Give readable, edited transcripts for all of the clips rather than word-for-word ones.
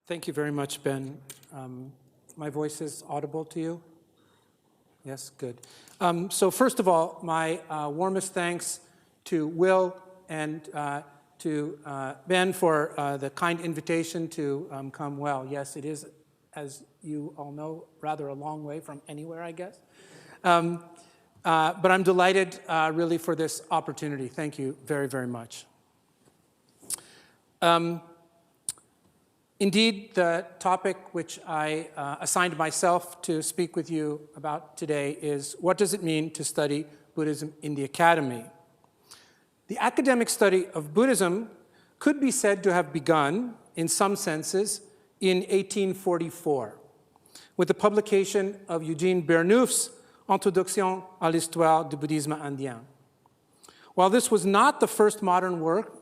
Thank you very much, Ben. My voice is audible to you? Yes, good. So first of all, my warmest thanks to Will and to Ben for the kind invitation to come. Well, yes, it is, as you all know, rather a long way from anywhere, I guess. But I'm delighted really for this opportunity. Thank you very, very much. Indeed, the topic which I assigned myself to speak with you about today is, what does it mean to study Buddhism in the academy? The academic study of Buddhism could be said to have begun, in some senses, in 1844, with the publication of Eugène Burnouf's Introduction à l'histoire du bouddhisme indien. While this was not the first modern work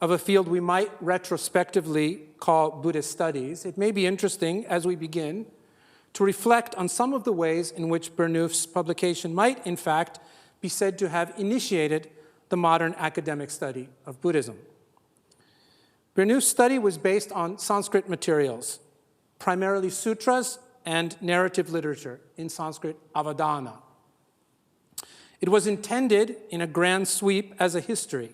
of a field we might retrospectively call Buddhist studies, it may be interesting, as we begin, to reflect on some of the ways in which Burnouf's publication might, in fact, be said to have initiated the modern academic study of Buddhism. Burnouf's study was based on Sanskrit materials, primarily sutras and narrative literature, in Sanskrit, avadana. It was intended in a grand sweep as a history,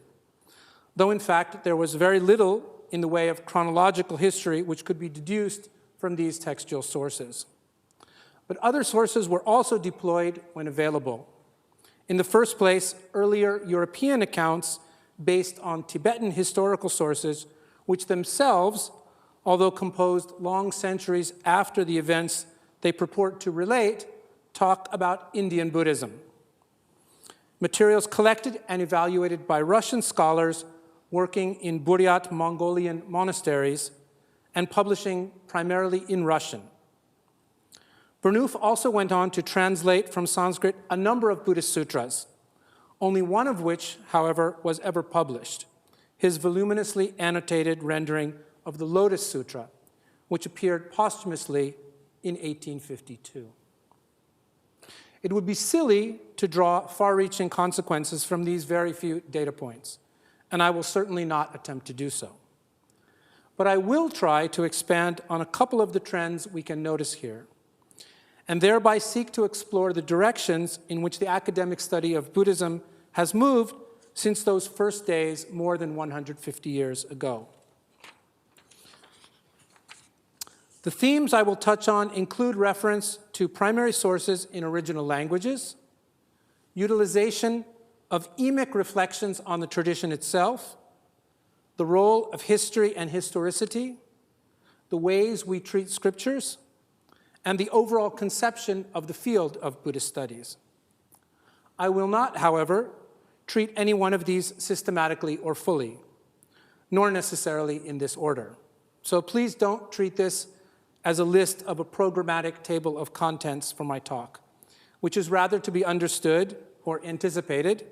though in fact there was very little in the way of chronological history which could be deduced from these textual sources. But other sources were also deployed when available. In the first place, earlier European accounts based on Tibetan historical sources, which themselves, although composed long centuries after the events they purport to relate, talk about Indian Buddhism. Materials collected and evaluated by Russian scholars working in Buryat Mongolian monasteries and publishing primarily in Russian. Burnouf also went on to translate from Sanskrit a number of Buddhist sutras, only one of which, however, was ever published, his voluminously annotated rendering of the Lotus Sutra, which appeared posthumously in 1852. It would be silly to draw far-reaching consequences from these very few data points, and I will certainly not attempt to do so. But I will try to expand on a couple of the trends we can notice here, and thereby seek to explore the directions in which the academic study of Buddhism has moved since those first days more than 150 years ago. The themes I will touch on include reference to primary sources in original languages, utilization of emic reflections on the tradition itself, the role of history and historicity, the ways we treat scriptures, and the overall conception of the field of Buddhist studies. I will not, however, treat any one of these systematically or fully, nor necessarily in this order. So please don't treat this as a list of a programmatic table of contents for my talk, which is rather to be understood or anticipated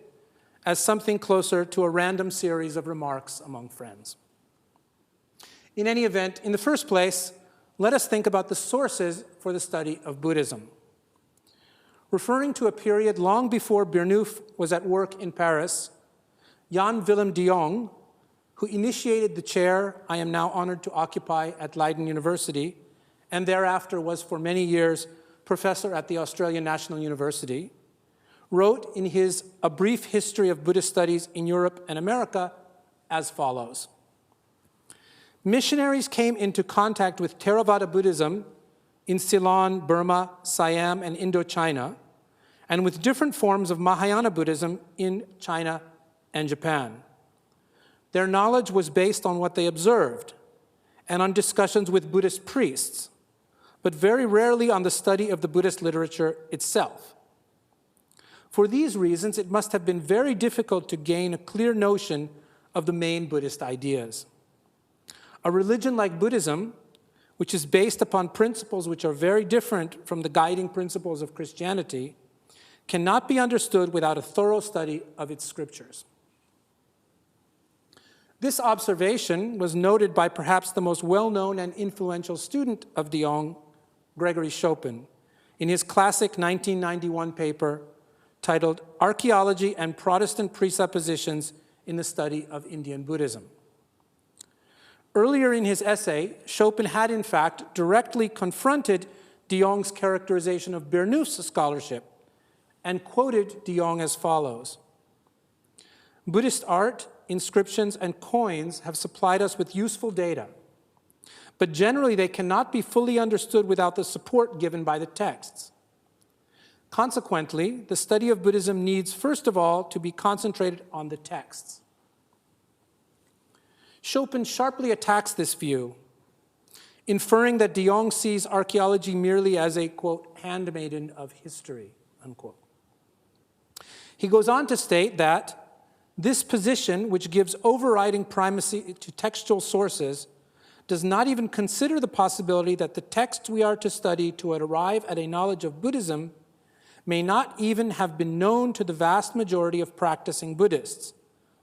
as something closer to a random series of remarks among friends. In any event, in the first place, let us think about the sources for the study of Buddhism. Referring to a period long before Burnouf was at work in Paris, Jan Willem de Jong, who initiated the chair I am now honored to occupy at Leiden University, and thereafter was for many years professor at the Australian National University, wrote in his A Brief History of Buddhist Studies in Europe and America as follows. Missionaries came into contact with Theravada Buddhism in Ceylon, Burma, Siam, and Indochina, and with different forms of Mahayana Buddhism in China and Japan. Their knowledge was based on what they observed and on discussions with Buddhist priests, but very rarely on the study of the Buddhist literature itself. For these reasons, it must have been very difficult to gain a clear notion of the main Buddhist ideas. A religion like Buddhism, which is based upon principles which are very different from the guiding principles of Christianity, cannot be understood without a thorough study of its scriptures. This observation was noted by perhaps the most well-known and influential student of de Jong, Gregory Chopin, in his classic 1991 paper titled Archaeology and Protestant Presuppositions in the Study of Indian Buddhism. Earlier in his essay, Chopin had in fact directly confronted de Jong's characterization of Bernous's scholarship and quoted de Jong as follows: "Buddhist art, inscriptions, and coins have supplied us with useful data, but generally they cannot be fully understood without the support given by the texts. Consequently, the study of Buddhism needs, first of all, to be concentrated on the texts." Chopin sharply attacks this view, inferring that de Jong sees archaeology merely as a, quote, handmaiden of history, unquote. He goes on to state that this position, which gives overriding primacy to textual sources, does not even consider the possibility that the texts we are to study to arrive at a knowledge of Buddhism may not even have been known to the vast majority of practicing Buddhists,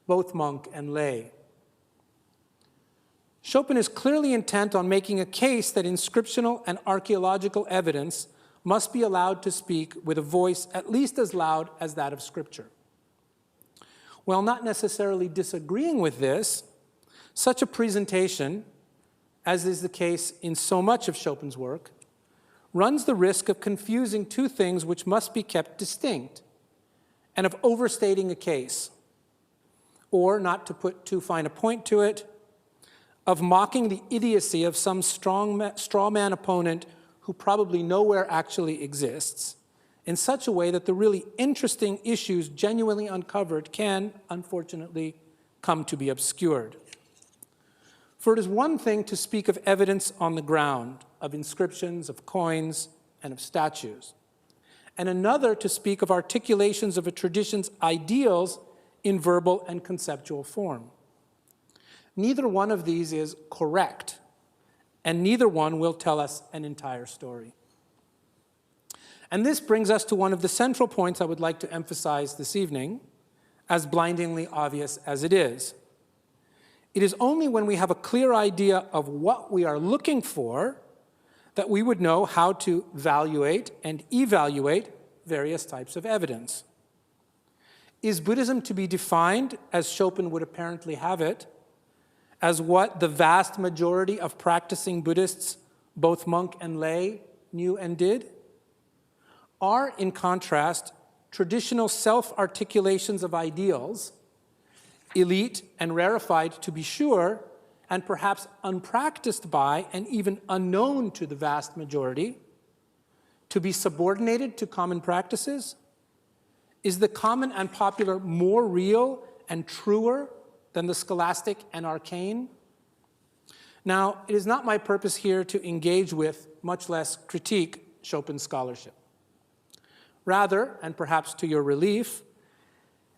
both monk and lay. Chopin is clearly intent on making a case that inscriptional and archaeological evidence must be allowed to speak with a voice at least as loud as that of Scripture. While not necessarily disagreeing with this, such a presentation, as is the case in so much of Chopin's work, runs the risk of confusing two things which must be kept distinct, and of overstating a case, or, not to put too fine a point to it, of mocking the idiocy of some straw man opponent who probably nowhere actually exists, in such a way that the really interesting issues genuinely uncovered can, unfortunately, come to be obscured. For it is one thing to speak of evidence on the ground, of inscriptions, of coins, and of statues, and another to speak of articulations of a tradition's ideals in verbal and conceptual form. Neither one of these is correct, and neither one will tell us an entire story. And this brings us to one of the central points I would like to emphasize this evening, as blindingly obvious as it is. It is only when we have a clear idea of what we are looking for that we would know how to evaluate and evaluate various types of evidence. Is Buddhism to be defined, as Chopin would apparently have it, as what the vast majority of practicing Buddhists, both monk and lay, knew and did? Are, in contrast, traditional self-articulations of ideals, elite and rarefied to be sure, and perhaps unpracticed by and even unknown to the vast majority, to be subordinated to common practices? Is the common and popular more real and truer than the scholastic and arcane? Now, it is not my purpose here to engage with, much less critique, Chopin's scholarship. Rather, and perhaps to your relief,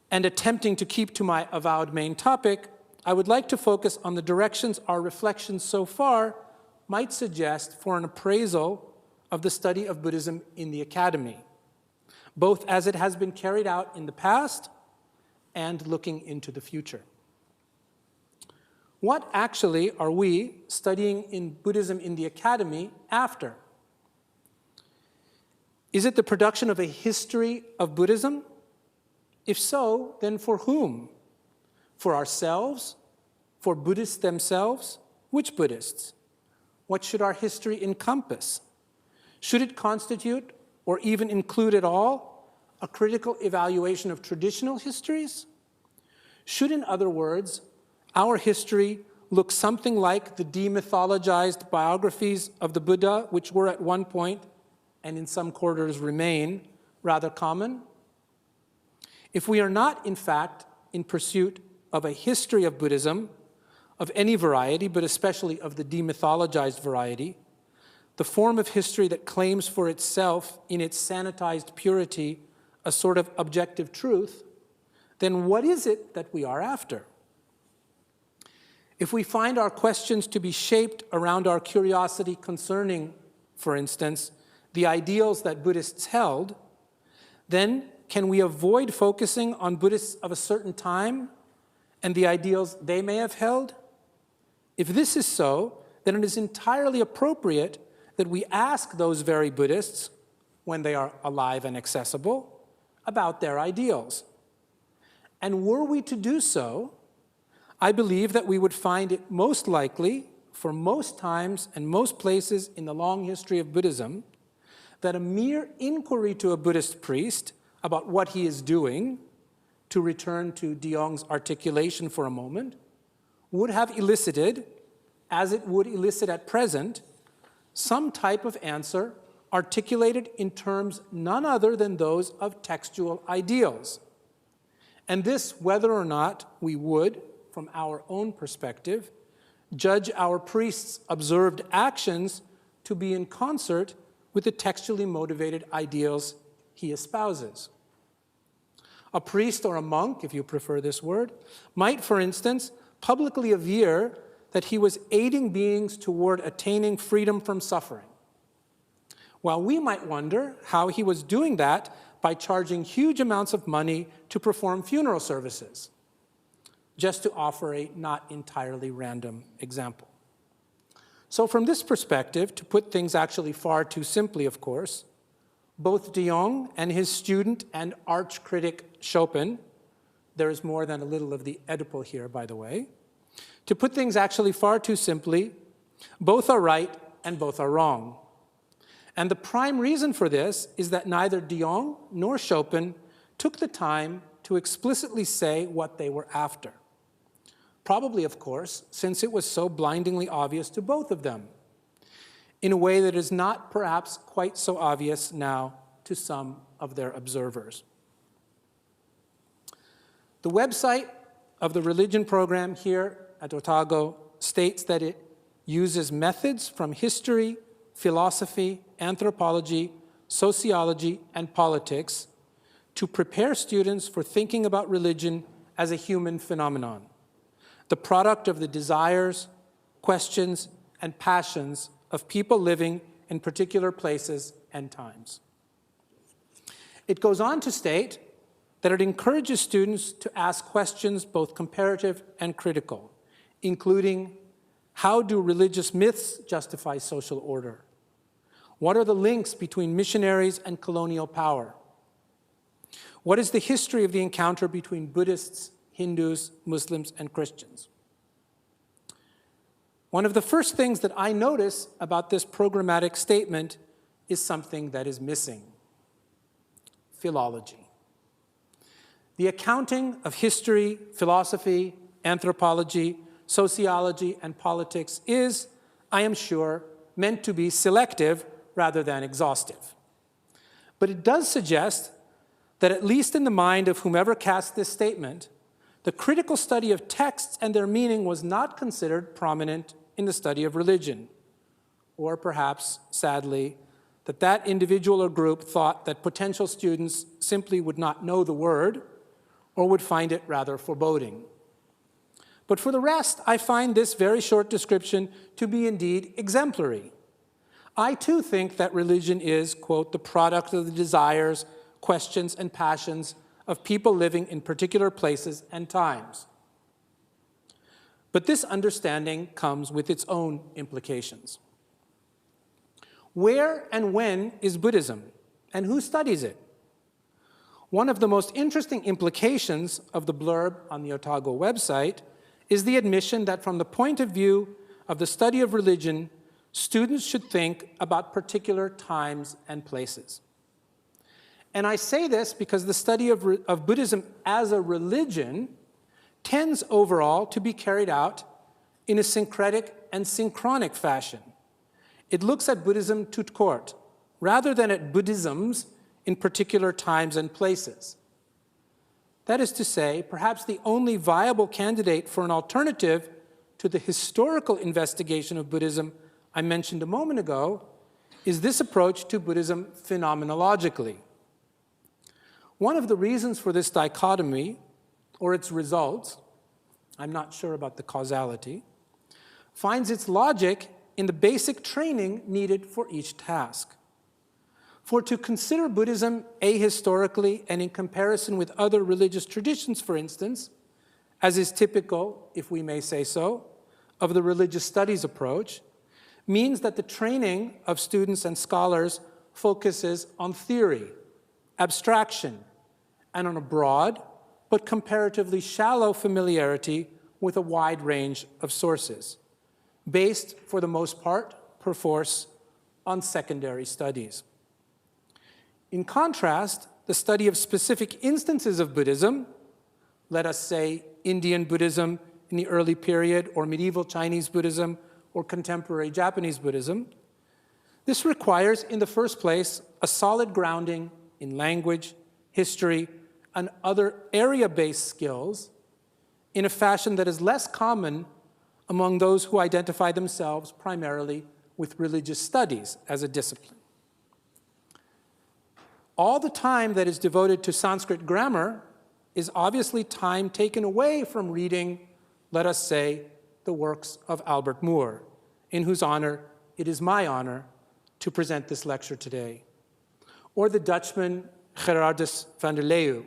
and attempting to keep to my avowed main topic, I would like to focus on the directions our reflections so far might suggest for an appraisal of the study of Buddhism in the academy, both as it has been carried out in the past and looking into the future. What actually are we studying in Buddhism in the academy after? Is it the production of a history of Buddhism? If so, then for whom? For ourselves? For Buddhists themselves? Which Buddhists? What should our history encompass? Should it constitute, or even include at all, a critical evaluation of traditional histories? Should, in other words, our history look something like the demythologized biographies of the Buddha, which were at one point, and in some quarters remain, rather common? If we are not, in fact, in pursuit of a history of Buddhism, of any variety, but especially of the demythologized variety, the form of history that claims for itself, in its sanitized purity, a sort of objective truth, then what is it that we are after? If we find our questions to be shaped around our curiosity concerning, for instance, the ideals that Buddhists held, then can we avoid focusing on Buddhists of a certain time and the ideals they may have held? If this is so, then it is entirely appropriate that we ask those very Buddhists, when they are alive and accessible, about their ideals. And were we to do so, I believe that we would find it most likely, for most times and most places in the long history of Buddhism, that a mere inquiry to a Buddhist priest about what he is doing, to return to de Jong's articulation for a moment, would have elicited, as it would elicit at present, some type of answer articulated in terms none other than those of textual ideals. And this, whether or not we would, from our own perspective, judge our priest's observed actions to be in concert with the textually motivated ideals he espouses. A priest or a monk, if you prefer this word, might, for instance, publicly aver that he was aiding beings toward attaining freedom from suffering, while we might wonder how he was doing that by charging huge amounts of money to perform funeral services, just to offer a not entirely random example. So from this perspective, to put things actually far too simply, of course, both de Jong and his student and arch critic Chopin, there is more than a little of the Oedipal here, by the way, to put things actually far too simply, both are right and both are wrong. And the prime reason for this is that neither de Jong nor Chopin took the time to explicitly say what they were after. Probably, of course, since it was so blindingly obvious to both of them, in a way that is not perhaps quite so obvious now to some of their observers. The website of the religion program here at Otago states that it uses methods from history, philosophy, anthropology, sociology, and politics to prepare students for thinking about religion as a human phenomenon, the product of the desires, questions, and passions of people living in particular places and times. It goes on to state that it encourages students to ask questions both comparative and critical, including, how do religious myths justify social order? What are the links between missionaries and colonial power? What is the history of the encounter between Buddhists, Hindus, Muslims, and Christians? One of the first things that I notice about this programmatic statement is something that is missing: philology. The accounting of history, philosophy, anthropology, sociology, and politics is, I am sure, meant to be selective rather than exhaustive. But it does suggest that, at least in the mind of whomever cast this statement, the critical study of texts and their meaning was not considered prominent in the study of religion. Or perhaps, sadly, that individual or group thought that potential students simply would not know the word or would find it rather foreboding. But for the rest, I find this very short description to be indeed exemplary. I too think that religion is, quote, the product of the desires, questions, and passions of people living in particular places and times. But this understanding comes with its own implications. Where and when is Buddhism, and who studies it? One of the most interesting implications of the blurb on the Otago website is the admission that from the point of view of the study of religion, students should think about particular times and places. And I say this because the study of Buddhism as a religion tends overall to be carried out in a syncretic and synchronic fashion. It looks at Buddhism tout court, rather than at Buddhisms in particular times and places. That is to say, perhaps the only viable candidate for an alternative to the historical investigation of Buddhism I mentioned a moment ago is this approach to Buddhism phenomenologically. One of the reasons for this dichotomy, or its results, I'm not sure about the causality, finds its logic in the basic training needed for each task. For to consider Buddhism ahistorically and in comparison with other religious traditions, for instance, as is typical, if we may say so, of the religious studies approach, means that the training of students and scholars focuses on theory, abstraction, and on a broad but comparatively shallow familiarity with a wide range of sources, based, for the most part, perforce, on secondary studies. In contrast, the study of specific instances of Buddhism, let us say Indian Buddhism in the early period, or medieval Chinese Buddhism, or contemporary Japanese Buddhism, this requires, in the first place, a solid grounding in language, history, and other area-based skills in a fashion that is less common among those who identify themselves primarily with religious studies as a discipline. All the time that is devoted to Sanskrit grammar is obviously time taken away from reading, let us say, the works of Albert Moore, in whose honor it is my honor to present this lecture today, or the Dutchman Gerardus van der Leeuw,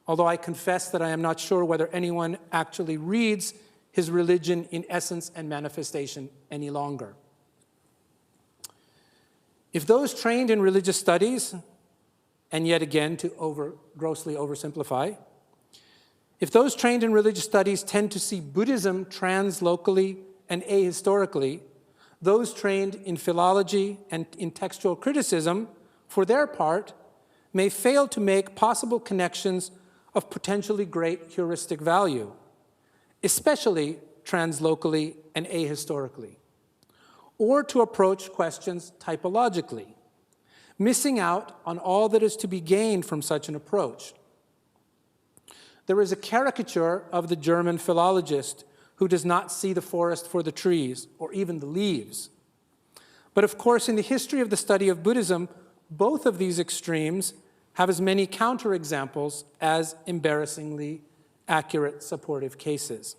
although I confess that I am not sure whether anyone actually reads his Religion in Essence and Manifestation any longer. If those trained in religious studies, and yet again to grossly oversimplify, if those trained in religious studies tend to see Buddhism translocally and ahistorically, those trained in philology and in textual criticism, for their part, may fail to make possible connections of potentially great heuristic value, especially translocally and ahistorically, or to approach questions typologically, missing out on all that is to be gained from such an approach. There is a caricature of the German philologist who does not see the forest for the trees, or even the leaves. But of course, in the history of the study of Buddhism, both of these extremes have as many counterexamples as embarrassingly accurate supportive cases.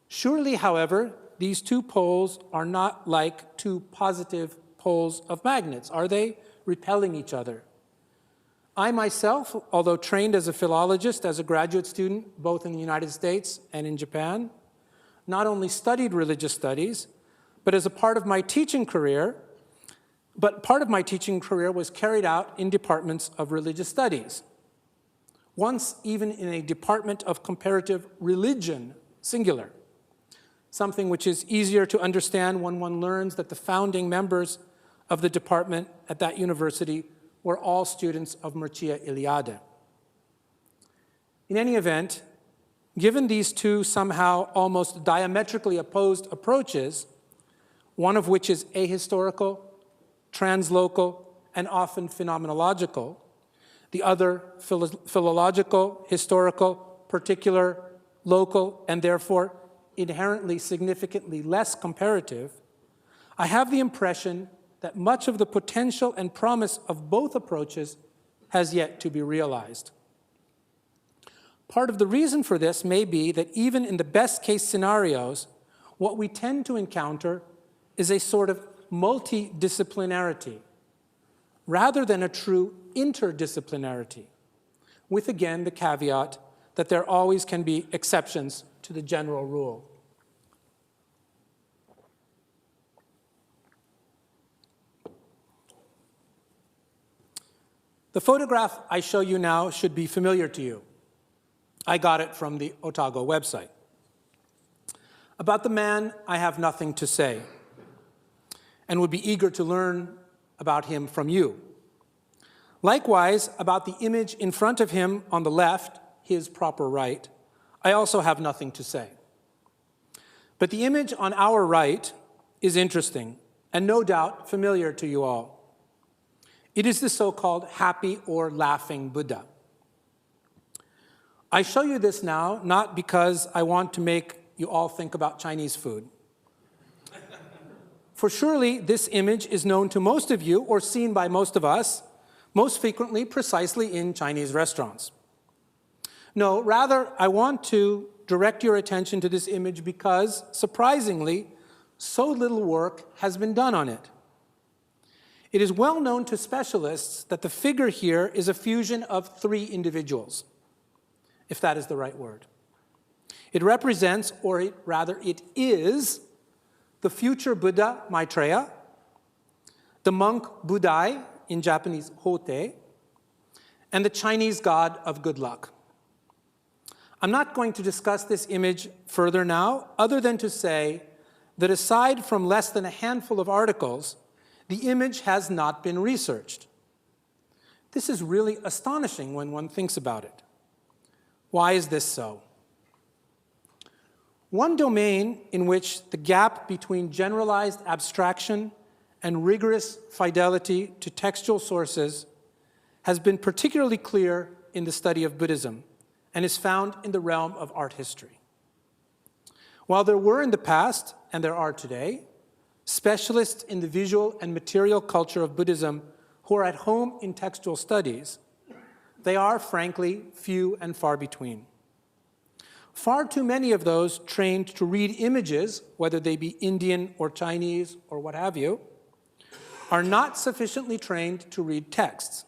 Surely, however, these two poles are not like two positive poles of magnets, are they? Repelling each other. I myself, although trained as a philologist, as a graduate student, both in the United States and in Japan, not only studied religious studies, but as a part of my teaching career, was carried out in departments of religious studies. Once even in a department of comparative religion, singular, something which is easier to understand when one learns that the founding members of the department at that university were all students of Mircea Eliade. In any event, given these two somehow almost diametrically opposed approaches, one of which is ahistorical, translocal, and often phenomenological, the other philological, historical, particular, local, and therefore inherently significantly less comparative, I have the impression that much of the potential and promise of both approaches has yet to be realized. Part of the reason for this may be that even in the best-case scenarios, what we tend to encounter is a sort of multidisciplinarity, rather than a true interdisciplinarity, with again the caveat that there always can be exceptions to the general rule. The photograph I show you now should be familiar to you. I got it from the Otago website. About the man, I have nothing to say, and would be eager to learn about him from you. Likewise, about the image in front of him on the left, his proper right, I also have nothing to say. But the image on our right is interesting, and no doubt familiar to you all. It is the so-called happy or laughing Buddha. I show you this now not because I want to make you all think about Chinese food. For surely this image is known to most of you or seen by most of us, most frequently precisely in Chinese restaurants. No, rather, I want to direct your attention to this image because, surprisingly, so little work has been done on it. It is well known to specialists that the figure here is a fusion of three individuals, if that is the right word. It represents, or it is, the future Buddha Maitreya, the monk Budai, in Japanese Hote, and the Chinese god of good luck. I'm not going to discuss this image further now, other than to say that aside from less than a handful of articles, the image has not been researched. This is really astonishing when one thinks about it. Why is this so? One domain in which the gap between generalized abstraction and rigorous fidelity to textual sources has been particularly clear in the study of Buddhism and is found in the realm of art history. While there were in the past, and there are today, specialists in the visual and material culture of Buddhism who are at home in textual studies, they are, frankly, few and far between. Far too many of those trained to read images, whether they be Indian or Chinese or what have you, are not sufficiently trained to read texts.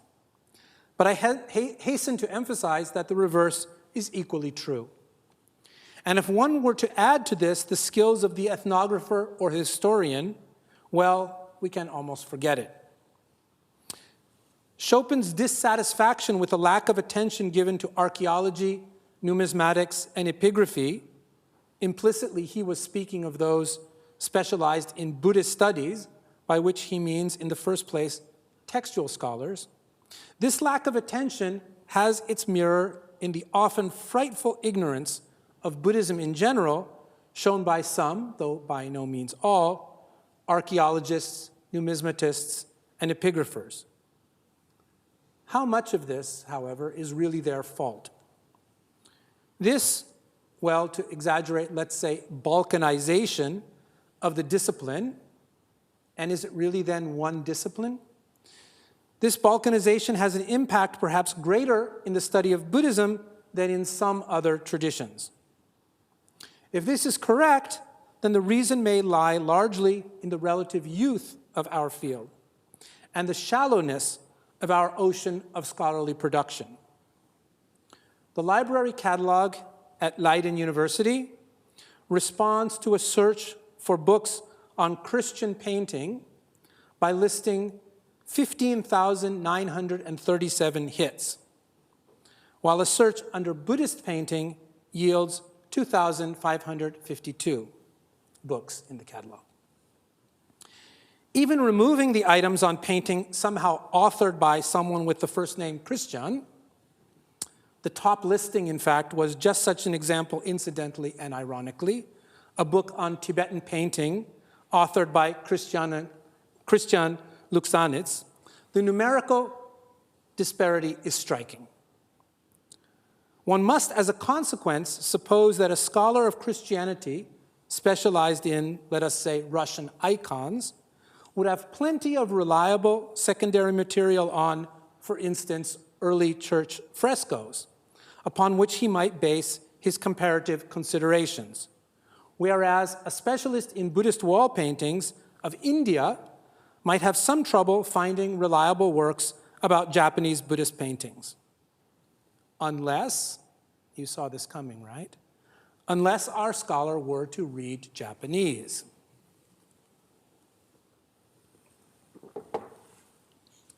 But I hasten to emphasize that the reverse is equally true. And if one were to add to this the skills of the ethnographer or historian, well, we can almost forget it. Chopin's dissatisfaction with the lack of attention given to archaeology, numismatics, and epigraphy, implicitly he was speaking of those specialized in Buddhist studies, by which he means, in the first place, textual scholars. This lack of attention has its mirror in the often frightful ignorance of Buddhism in general, shown by some, though by no means all, archaeologists, numismatists, and epigraphers. How much of this, however, is really their fault? This, well, to exaggerate, let's say, balkanization of the discipline, and is it really then one discipline? This balkanization has an impact perhaps greater in the study of Buddhism than in some other traditions. If this is correct, then the reason may lie largely in the relative youth of our field and the shallowness of our ocean of scholarly production. The library catalog at Leiden University responds to a search for books on Christian painting by listing 15,937 hits, while a search under Buddhist painting yields 2,552 books in the catalog. Even removing the items on painting somehow authored by someone with the first name Christian, the top listing, in fact, was just such an example, incidentally and ironically, a book on Tibetan painting authored by Christian Luxanitz. The numerical disparity is striking. One must, as a consequence, suppose that a scholar of Christianity specialized in, let us say, Russian icons, would have plenty of reliable secondary material on, for instance, early church frescoes, upon which he might base his comparative considerations. Whereas a specialist in Buddhist wall paintings of India might have some trouble finding reliable works about Japanese Buddhist paintings. Unless, you saw this coming, right? Unless our scholar were to read Japanese.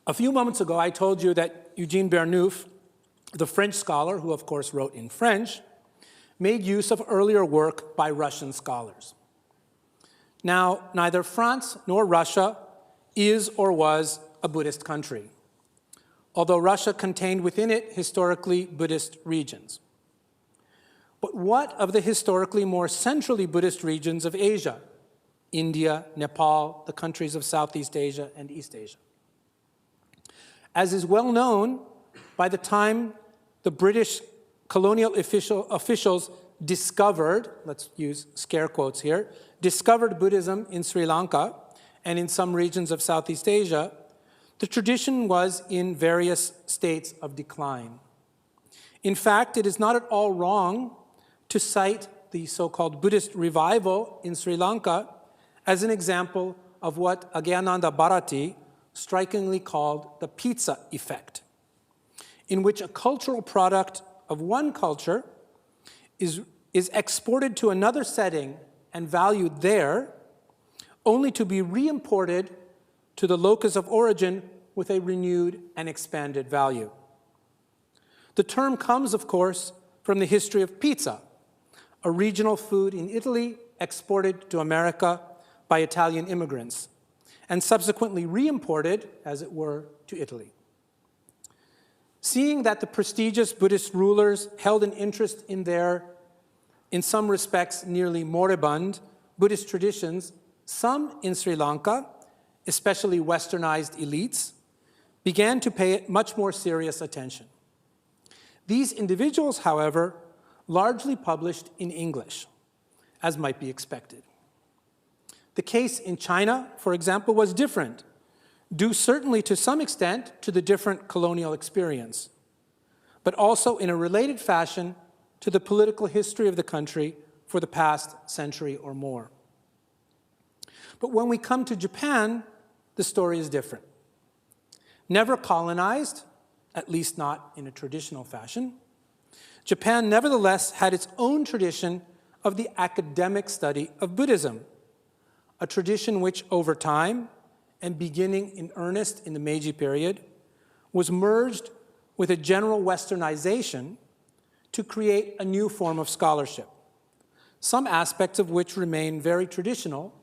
A few moments ago, I told you that Eugene Bernouf, the French scholar, who of course wrote in French, made use of earlier work by Russian scholars. Now, neither France nor Russia is or was a Buddhist country, although Russia contained within it historically Buddhist regions. But what of the historically more centrally Buddhist regions of Asia? India, Nepal, the countries of Southeast Asia and East Asia. As is well known, by the time the British colonial officials discovered, let's use scare quotes here, discovered Buddhism in Sri Lanka and in some regions of Southeast Asia, the tradition was in various states of decline. In fact, it is not at all wrong to cite the so-called Buddhist revival in Sri Lanka as an example of what Agyananda Bharati strikingly called the pizza effect, in which a cultural product of one culture is exported to another setting and valued there, only to be re-imported to the locus of origin with a renewed and expanded value. The term comes, of course, from the history of pizza, a regional food in Italy exported to America by Italian immigrants, and subsequently re-imported, as it were, to Italy. Seeing that the prestigious Buddhist rulers held an interest in their, in some respects, nearly moribund Buddhist traditions, some in Sri Lanka, especially westernized elites, began to pay it much more serious attention. These individuals, however, largely published in English, as might be expected. The case in China, for example, was different, due certainly to some extent to the different colonial experience, but also in a related fashion to the political history of the country for the past century or more. But when we come to Japan, the story is different. Never colonized, at least not in a traditional fashion, Japan nevertheless had its own tradition of the academic study of Buddhism, a tradition which over time, and beginning in earnest in the Meiji period, was merged with a general westernization to create a new form of scholarship, some aspects of which remain very traditional,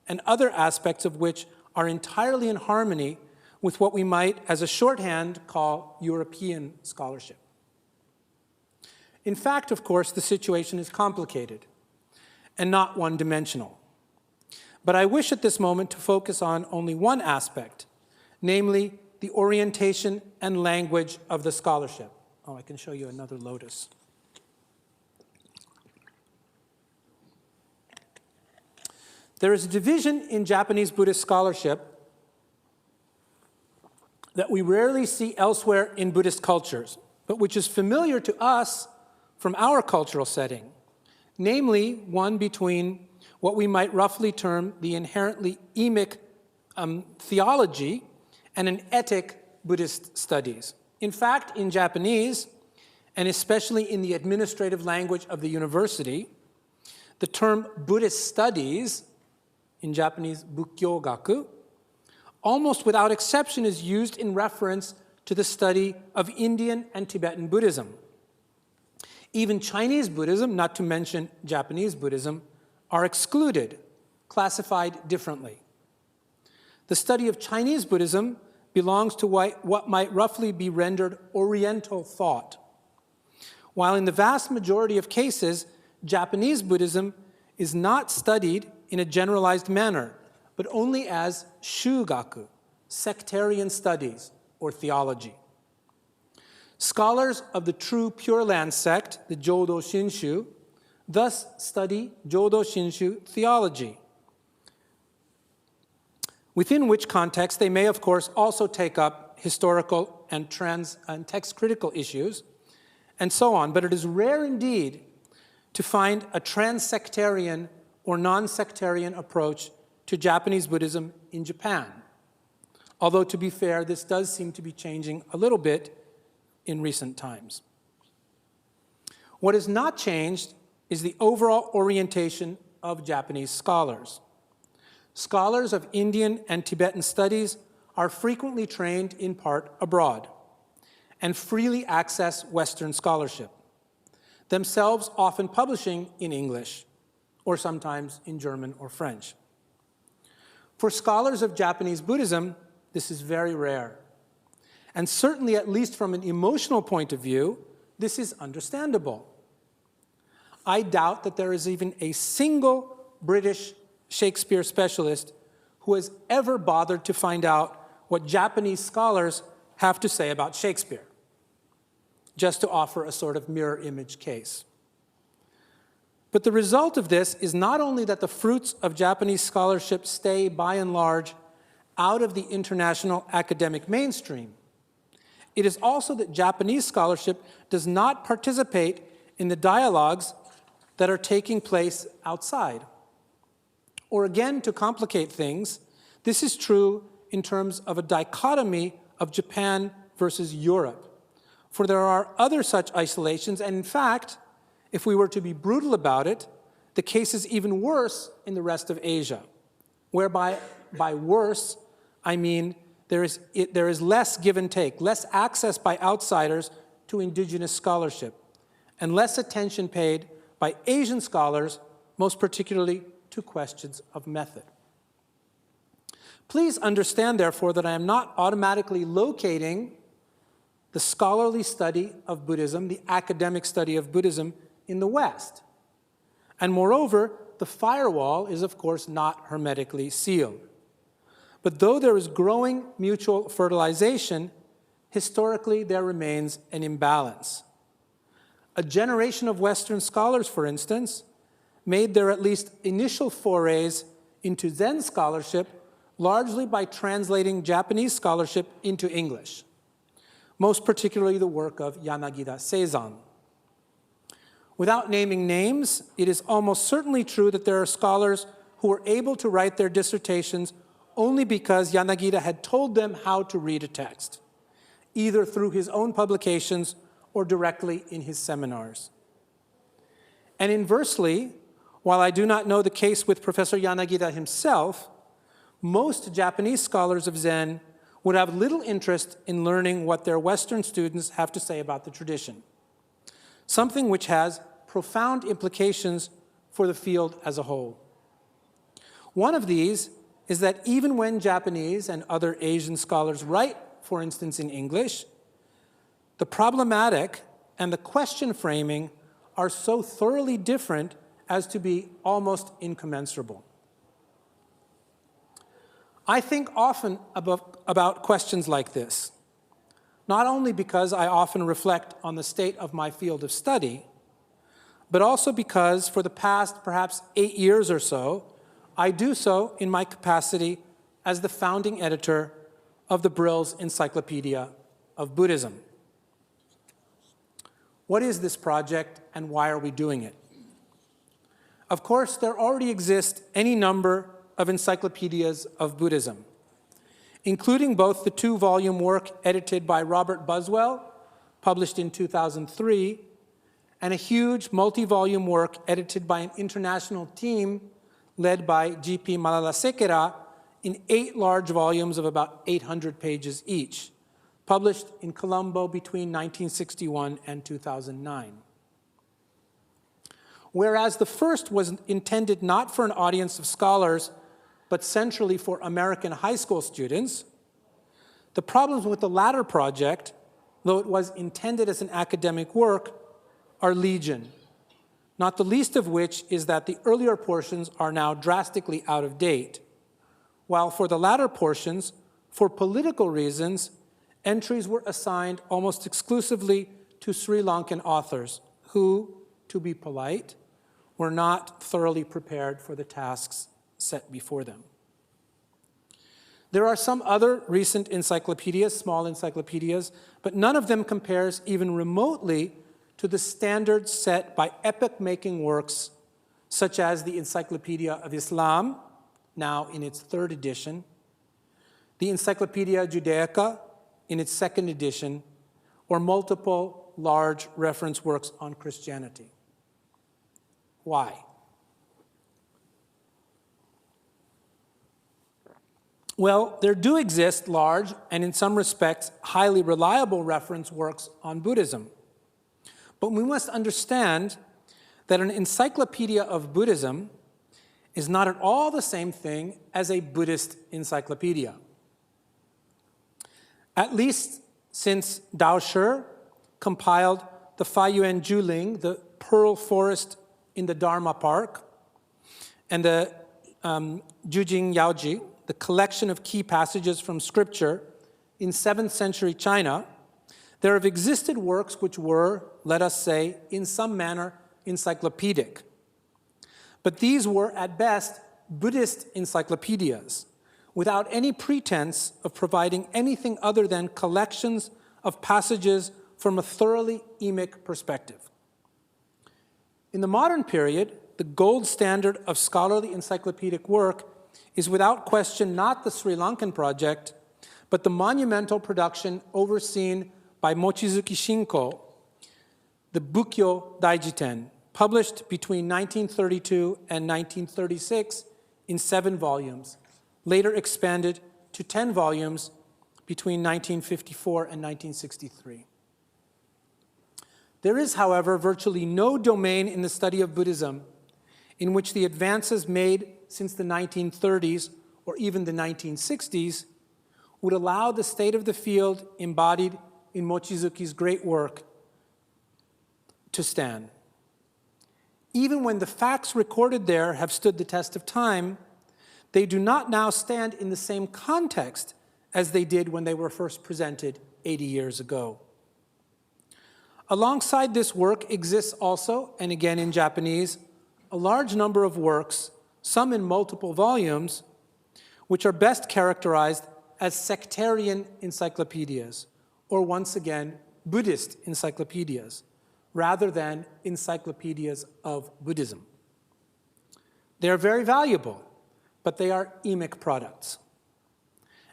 and other aspects of which are entirely in harmony with what we might, as a shorthand, call European scholarship. In fact, of course, the situation is complicated and not one-dimensional. But I wish at this moment to focus on only one aspect, namely the orientation and language of the scholarship. Oh, I can show you another lotus. There is a division in Japanese Buddhist scholarship that we rarely see elsewhere in Buddhist cultures, but which is familiar to us from our cultural setting, namely one between what we might roughly term the inherently emic theology and an etic Buddhist studies. In fact, in Japanese, and especially in the administrative language of the university, the term Buddhist studies, in Japanese bukkyogaku, almost without exception is used in reference to the study of Indian and Tibetan Buddhism. Even Chinese Buddhism, not to mention Japanese Buddhism, are excluded, classified differently. The study of Chinese Buddhism belongs to what might roughly be rendered Oriental thought, while in the vast majority of cases, Japanese Buddhism is not studied in a generalized manner, but only as shugaku, sectarian studies, or theology. Scholars of the true Pure Land sect, the Jodo Shinshu, thus study Jodo Shinshu theology, within which context they may, of course, also take up historical and text-critical issues, and so on. But it is rare indeed to find a trans-sectarian or non-sectarian approach to Japanese Buddhism in Japan. Although, to be fair, this does seem to be changing a little bit in recent times. What has not changed is the overall orientation of Japanese scholars. Scholars of Indian and Tibetan studies are frequently trained in part abroad and freely access Western scholarship, themselves often publishing in English or sometimes in German or French. For scholars of Japanese Buddhism, this is very rare. And certainly, at least from an emotional point of view, this is understandable. I doubt that there is even a single British Shakespeare specialist who has ever bothered to find out what Japanese scholars have to say about Shakespeare, just to offer a sort of mirror image case. But the result of this is not only that the fruits of Japanese scholarship stay, by and large, out of the international academic mainstream. It is also that Japanese scholarship does not participate in the dialogues that are taking place outside. Or again, to complicate things, this is true in terms of a dichotomy of Japan versus Europe. For there are other such isolations, and in fact, if we were to be brutal about it, the case is even worse in the rest of Asia, whereby by worse, I mean there is less give and take, less access by outsiders to indigenous scholarship, and less attention paid by Asian scholars, most particularly to questions of method. Please understand, therefore, that I am not automatically locating the scholarly study of Buddhism, the academic study of Buddhism, in the West. And moreover, the firewall is, of course, not hermetically sealed. But though there is growing mutual fertilization, historically there remains an imbalance. A generation of Western scholars, for instance, made their at least initial forays into Zen scholarship largely by translating Japanese scholarship into English, most particularly the work of Yanagida Seizan. Without naming names, it is almost certainly true that there are scholars who were able to write their dissertations only because Yanagida had told them how to read a text, either through his own publications or directly in his seminars. And inversely, while I do not know the case with Professor Yanagida himself, most Japanese scholars of Zen would have little interest in learning what their Western students have to say about the tradition, something which has profound implications for the field as a whole. One of these is that even when Japanese and other Asian scholars write, for instance, in English, the problematic and the question framing are so thoroughly different as to be almost incommensurable. I think often about questions like this, not only because I often reflect on the state of my field of study, but also because for the past perhaps 8 years or so, I do so in my capacity as the founding editor of the Brill's Encyclopedia of Buddhism. What is this project and why are we doing it? Of course, there already exist any number of encyclopedias of Buddhism, including both the 2-volume work edited by Robert Buswell, published in 2003, and a huge multi-volume work edited by an international team led by G.P. Malalasekera in 8 large volumes of about 800 pages each, published in Colombo between 1961 and 2009. Whereas the first was intended not for an audience of scholars, but centrally for American high school students, the problems with the latter project, though it was intended as an academic work, are legion, not the least of which is that the earlier portions are now drastically out of date, while for the latter portions, for political reasons, entries were assigned almost exclusively to Sri Lankan authors who, to be polite, were not thoroughly prepared for the tasks set before them. There are some other recent encyclopedias, small encyclopedias, but none of them compares even remotely to the standards set by epoch-making works such as the Encyclopedia of Islam, now in its 3rd edition, the Encyclopedia Judaica in its 2nd edition, or multiple large reference works on Christianity. Why? Well, there do exist large and in some respects highly reliable reference works on Buddhism. But we must understand that an encyclopedia of Buddhism is not at all the same thing as a Buddhist encyclopedia. At least since Dao Shi compiled the Faiyuan Juling, the Pearl Forest in the Dharma Park, and the Jujing Yaoji, the collection of key passages from scripture in 7th century China, there have existed works which were, let us say, in some manner encyclopedic. But these were, at best, Buddhist encyclopedias, without any pretense of providing anything other than collections of passages from a thoroughly emic perspective. In the modern period, the gold standard of scholarly encyclopedic work is without question not the Sri Lankan project, but the monumental production overseen by Mochizuki Shinko, the Bukkyo Daijiten, published between 1932 and 1936 in 7 volumes, later expanded to 10 volumes between 1954 and 1963. There is, however, virtually no domain in the study of Buddhism in which the advances made since the 1930s or even the 1960s would allow the state of the field embodied in Mochizuki's great work to stand. Even when the facts recorded there have stood the test of time, they do not now stand in the same context as they did when they were first presented 80 years ago. Alongside this work exists also, and again in Japanese, a large number of works, some in multiple volumes, which are best characterized as sectarian encyclopedias, or once again, Buddhist encyclopedias, rather than encyclopedias of Buddhism. They are very valuable, but they are emic products.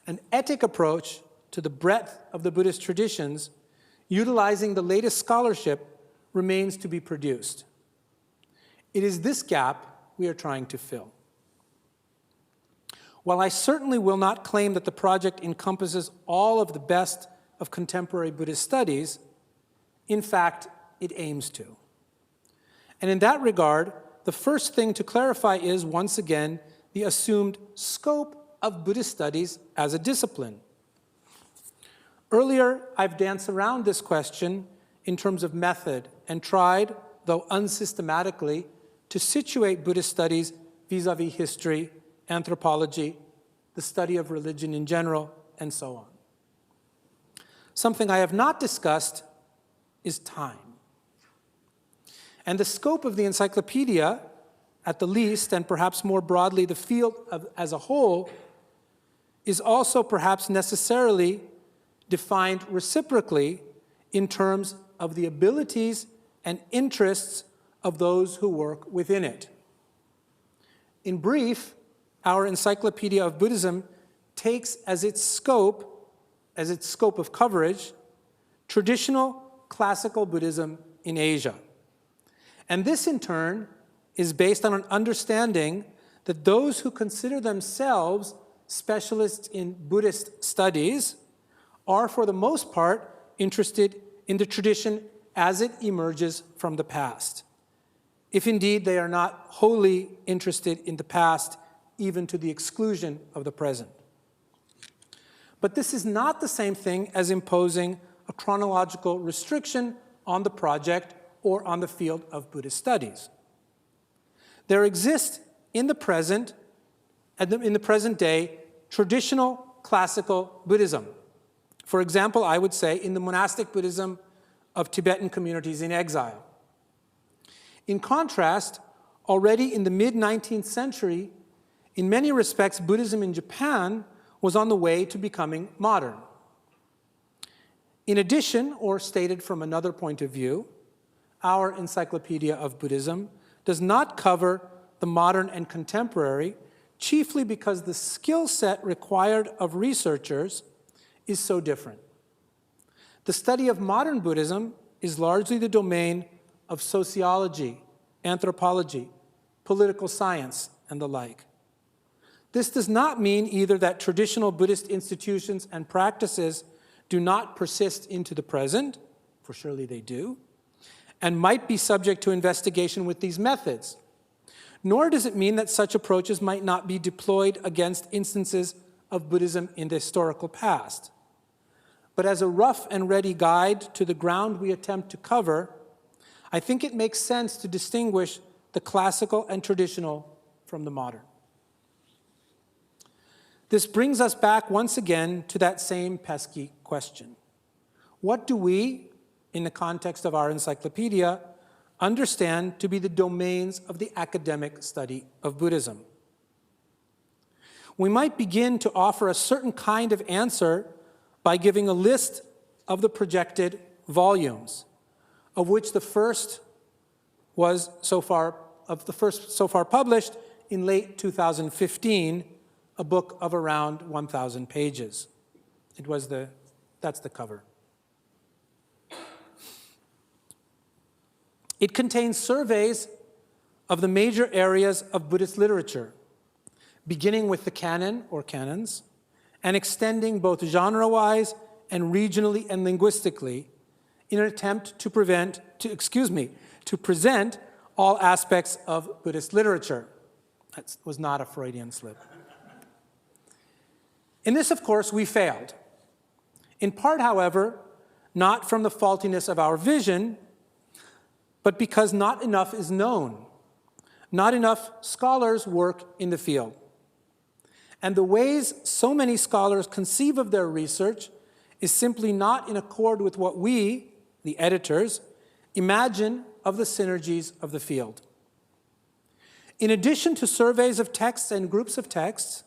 An ethic approach to the breadth of the Buddhist traditions, utilizing the latest scholarship, remains to be produced. It is this gap we are trying to fill. While I certainly will not claim that the project encompasses all of the best of contemporary Buddhist studies, in fact, it aims to. And in that regard, the first thing to clarify is, once again, the assumed scope of Buddhist studies as a discipline. Earlier, I've danced around this question in terms of method and tried, though unsystematically, to situate Buddhist studies vis-à-vis history, anthropology, the study of religion in general, and so on. Something I have not discussed is time. And the scope of the encyclopedia, at the least, and perhaps more broadly the field as a whole, is also perhaps necessarily defined reciprocally in terms of the abilities and interests of those who work within it. In brief, our Encyclopedia of Buddhism takes as its scope of coverage, traditional classical Buddhism in Asia. And this, in turn, is based on an understanding that those who consider themselves specialists in Buddhist studies are, for the most part, interested in the tradition as it emerges from the past, if indeed they are not wholly interested in the past, even to the exclusion of the present. But this is not the same thing as imposing a chronological restriction on the project or on the field of Buddhist studies. There exists in the present day, traditional classical Buddhism. For example, I would say in the monastic Buddhism of Tibetan communities in exile. In contrast, already in the mid-19th century, in many respects, Buddhism in Japan was on the way to becoming modern. In addition, or stated from another point of view, our Encyclopedia of Buddhism does not cover the modern and contemporary, chiefly because the skill set required of researchers is so different. The study of modern Buddhism is largely the domain of sociology, anthropology, political science, and the like. This does not mean either that traditional Buddhist institutions and practices do not persist into the present, for surely they do, and might be subject to investigation with these methods. Nor does it mean that such approaches might not be deployed against instances of Buddhism in the historical past. But as a rough and ready guide to the ground we attempt to cover, I think it makes sense to distinguish the classical and traditional from the modern. This brings us back once again to that same pesky question. What do we, in the context of our encyclopedia, understand to be the domains of the academic study of Buddhism? We might begin to offer a certain kind of answer by giving a list of the projected volumes, of which the first was so far published in late 2015, a book of around 1,000 pages. That's the cover. It contains surveys of the major areas of Buddhist literature, beginning with the canon or canons, and extending both genre-wise and regionally and linguistically in an attempt to present all aspects of Buddhist literature. That was not a Freudian slip. In this, of course, we failed. In part, however, not from the faultiness of our vision, but because not enough is known. Not enough scholars work in the field. And the ways so many scholars conceive of their research is simply not in accord with what we, the editors, imagine of the synergies of the field. In addition to surveys of texts and groups of texts,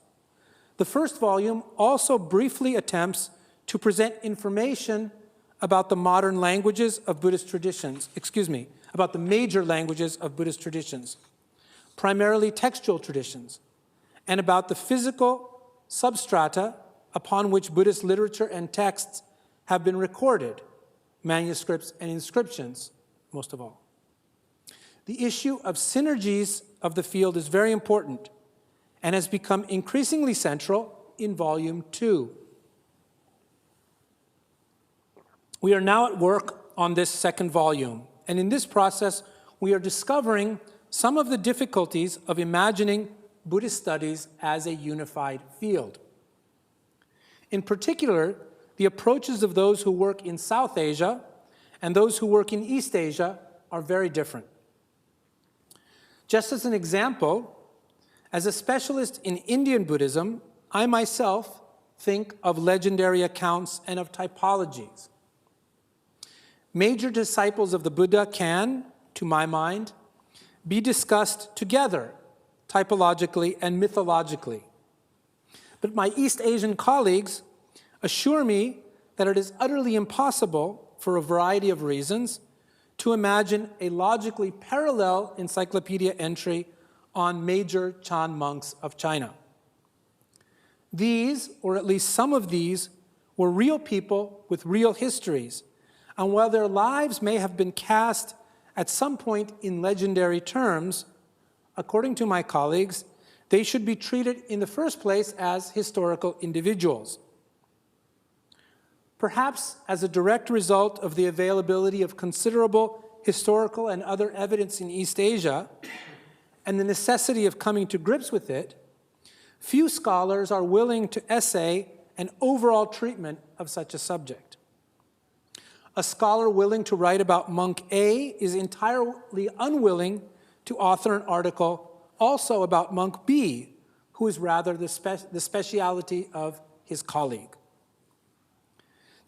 the first volume also briefly attempts to present information about the modern languages of Buddhist traditions, about the major languages of Buddhist traditions, primarily textual traditions, and about the physical substrata upon which Buddhist literature and texts have been recorded, manuscripts and inscriptions, most of all. The issue of synergies of the field is very important and has become increasingly central in Volume 2. We are now at work on this second volume, and in this process, we are discovering some of the difficulties of imagining Buddhist studies as a unified field. In particular, the approaches of those who work in South Asia and those who work in East Asia are very different. Just as an example, as a specialist in Indian Buddhism, I myself think of legendary accounts and of typologies. Major disciples of the Buddha can, to my mind, be discussed together, typologically and mythologically. But my East Asian colleagues assure me that it is utterly impossible, for a variety of reasons, to imagine a logically parallel encyclopedia entry on major Chan monks of China. These, or at least some of these, were real people with real histories, and while their lives may have been cast at some point in legendary terms, according to my colleagues, they should be treated in the first place as historical individuals. Perhaps as a direct result of the availability of considerable historical and other evidence in East Asia, and the necessity of coming to grips with it, few scholars are willing to essay an overall treatment of such a subject. A scholar willing to write about monk A is entirely unwilling to author an article also about monk B, who is rather the speciality of his colleague.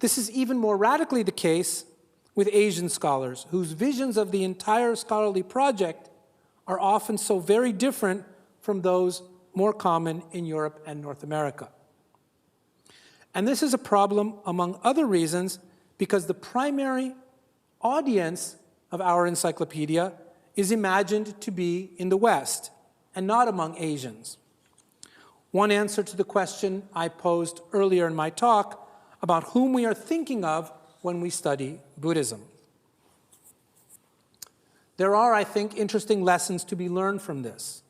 This is even more radically the case with Asian scholars, whose visions of the entire scholarly project are often so very different from those more common in Europe and North America. And this is a problem, among other reasons, because the primary audience of our encyclopedia is imagined to be in the West and not among Asians. One answer to the question I posed earlier in my talk about whom we are thinking of when we study Buddhism. There are, I think, interesting lessons to be learned from this.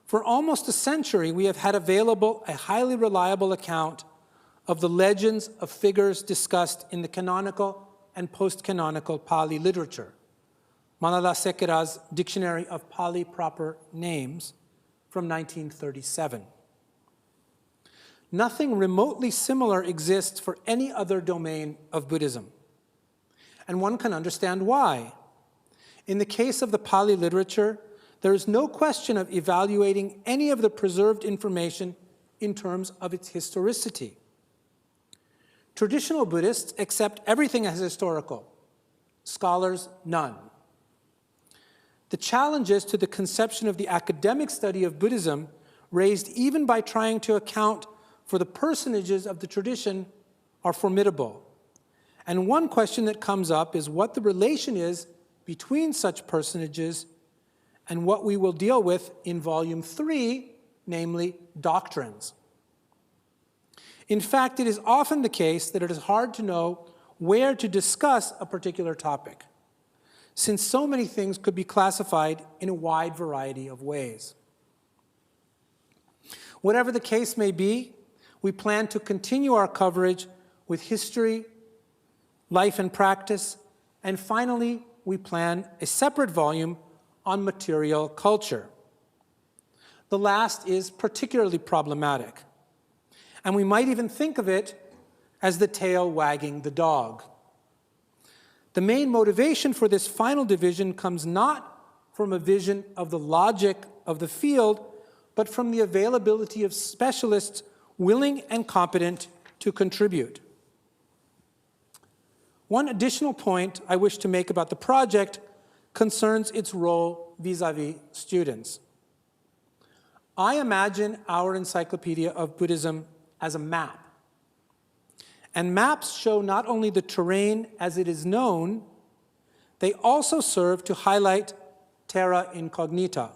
For almost a century, we have had available a highly reliable account of the legends of figures discussed in the canonical and post-canonical Pali literature, Malala Sekera's Dictionary of Pali Proper Names from 1937. Nothing remotely similar exists for any other domain of Buddhism, and one can understand why. In the case of the Pali literature, there is no question of evaluating any of the preserved information in terms of its historicity. Traditional Buddhists accept everything as historical, scholars none. The challenges to the conception of the academic study of Buddhism, raised even by trying to account for the personages of the tradition, are formidable. And one question that comes up is what the relation is between such personages and what we will deal with in Volume 3, namely doctrines. In fact, it is often the case that it is hard to know where to discuss a particular topic, since so many things could be classified in a wide variety of ways. Whatever the case may be, we plan to continue our coverage with history, life and practice, and finally, we plan a separate volume on material culture. The last is particularly problematic, and we might even think of it as the tail wagging the dog. The main motivation for this final division comes not from a vision of the logic of the field, but from the availability of specialists willing and competent to contribute. One additional point I wish to make about the project concerns its role vis-à-vis students. I imagine our Encyclopedia of Buddhism as a map. And maps show not only the terrain as it is known, they also serve to highlight terra incognita.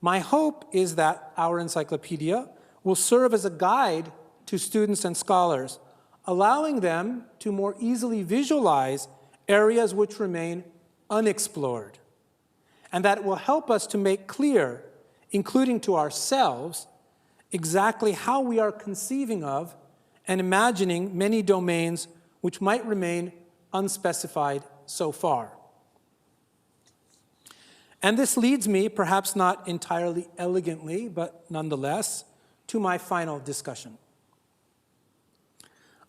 My hope is that our encyclopedia will serve as a guide to students and scholars, allowing them to more easily visualize areas which remain unexplored, and that will help us to make clear, including to ourselves, exactly how we are conceiving of and imagining many domains which might remain unspecified so far. And this leads me, perhaps not entirely elegantly, but nonetheless, to my final discussion.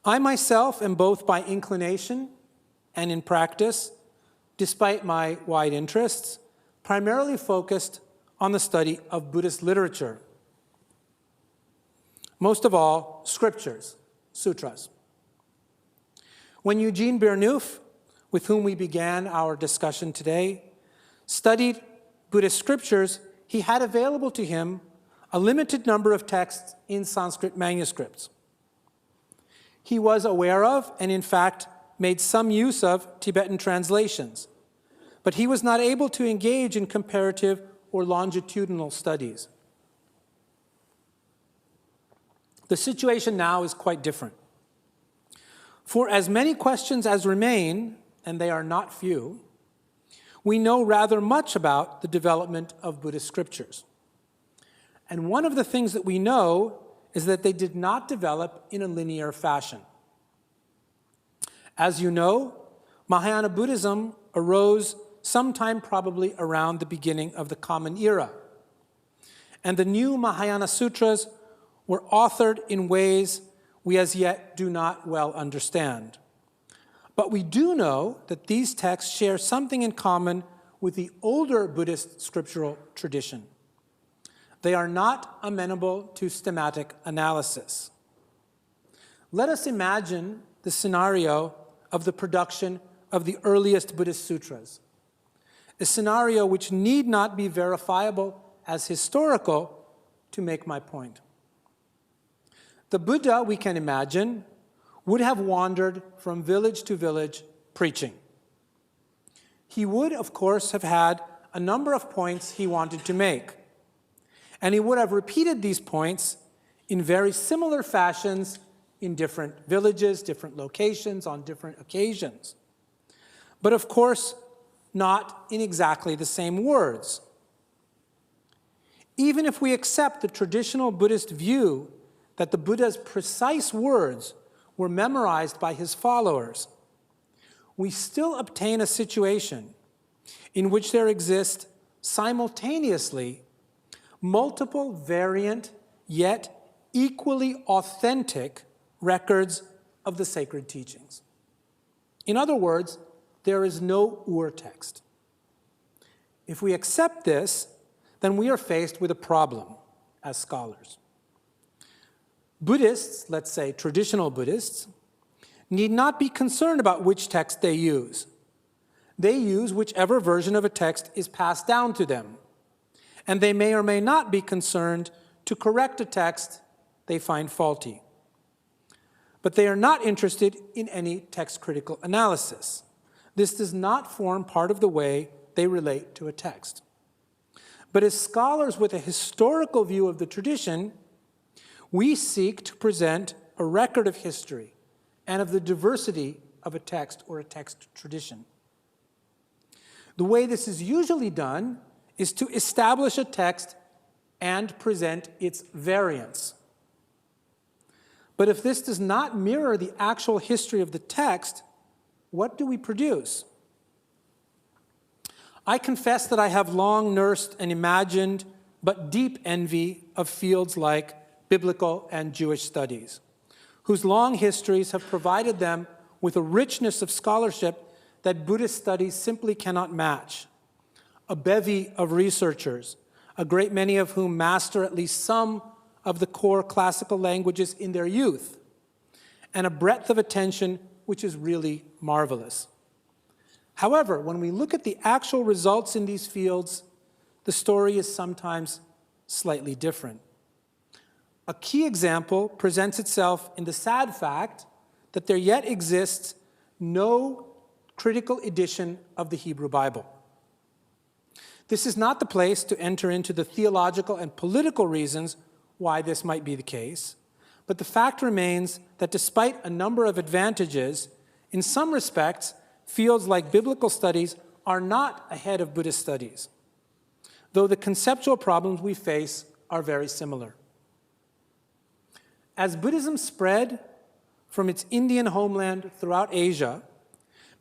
I myself am both by inclination and in practice, despite my wide interests, primarily focused on the study of Buddhist literature. Most of all, scriptures, sutras. When Eugene Bernouf, with whom we began our discussion today, studied Buddhist scriptures, he had available to him a limited number of texts in Sanskrit manuscripts. He was aware of, and in fact, made some use of Tibetan translations, but he was not able to engage in comparative or longitudinal studies. The situation now is quite different. For as many questions as remain, and they are not few, we know rather much about the development of Buddhist scriptures. And one of the things that we know is that they did not develop in a linear fashion. As you know, Mahayana Buddhism arose sometime probably around the beginning of the Common Era. And the new Mahayana Sutras were authored in ways we as yet do not well understand. But we do know that these texts share something in common with the older Buddhist scriptural tradition. They are not amenable to systematic analysis. Let us imagine the scenario of the production of the earliest Buddhist sutras, a scenario which need not be verifiable as historical to make my point. The Buddha, we can imagine, would have wandered from village to village preaching. He would, of course, have had a number of points he wanted to make, and he would have repeated these points in very similar fashions in different villages, different locations, on different occasions. But of course, not in exactly the same words. Even if we accept the traditional Buddhist view that the Buddha's precise words were memorized by his followers, we still obtain a situation in which there exist simultaneously multiple variant yet equally authentic records of the sacred teachings. In other words, there is no ur-text. If we accept this, then we are faced with a problem as scholars. Buddhists, let's say traditional Buddhists, need not be concerned about which text they use. They use whichever version of a text is passed down to them, and they may or may not be concerned to correct a text they find faulty. But they are not interested in any text-critical analysis. This does not form part of the way they relate to a text. But as scholars with a historical view of the tradition, we seek to present a record of history and of the diversity of a text or a text tradition. The way this is usually done is to establish a text and present its variants. But if this does not mirror the actual history of the text, what do we produce? I confess that I have long nursed an imagined but deep envy of fields like biblical and Jewish studies, whose long histories have provided them with a richness of scholarship that Buddhist studies simply cannot match. A bevy of researchers, a great many of whom master at least some of the core classical languages in their youth, and a breadth of attention which is really marvelous. However, when we look at the actual results in these fields, the story is sometimes slightly different. A key example presents itself in the sad fact that there yet exists no critical edition of the Hebrew Bible. This is not the place to enter into the theological and political reasons why this might be the case, but the fact remains that despite a number of advantages, in some respects, fields like biblical studies are not ahead of Buddhist studies, though the conceptual problems we face are very similar. As Buddhism spread from its Indian homeland throughout Asia,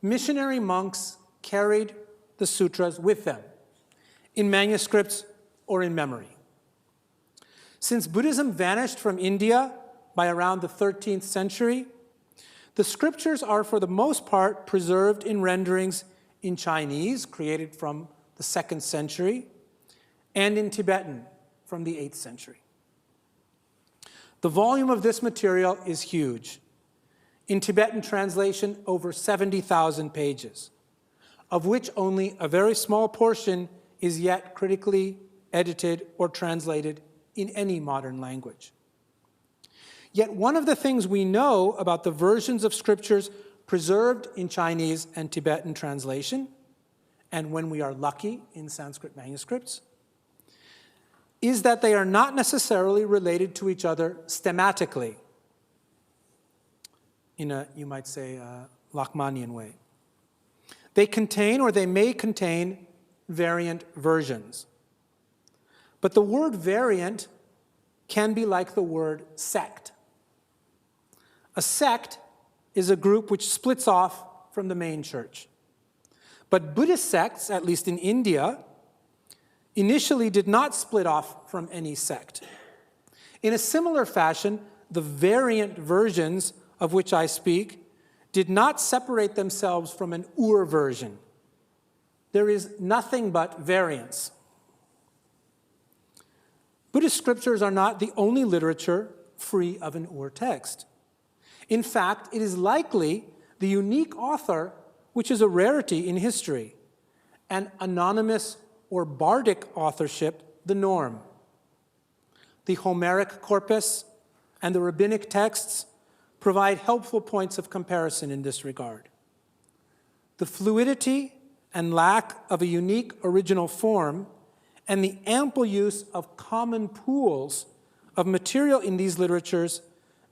missionary monks carried the sutras with them, in manuscripts or in memory. Since Buddhism vanished from India by around the 13th century, the scriptures are for the most part preserved in renderings in Chinese, created from the 2nd century, and in Tibetan from the 8th century. The volume of this material is huge. In Tibetan translation, over 70,000 pages, of which only a very small portion is yet critically edited or translated in any modern language. Yet one of the things we know about the versions of scriptures preserved in Chinese and Tibetan translation, and when we are lucky in Sanskrit manuscripts, is that they are not necessarily related to each other stemmatically, in a, you might say, Lachmanian way. They contain, or they may contain, variant versions. But the word variant can be like the word sect. A sect is a group which splits off from the main church. But Buddhist sects, at least in India, initially did not split off from any sect. In a similar fashion, the variant versions of which I speak did not separate themselves from an Ur version. There is nothing but variance. Buddhist scriptures are not the only literature free of an Ur text. In fact, it is likely the unique author, which is a rarity in history, and anonymous or bardic authorship the norm. The Homeric corpus and the rabbinic texts provide helpful points of comparison in this regard. The fluidity and lack of a unique original form and the ample use of common pools of material in these literatures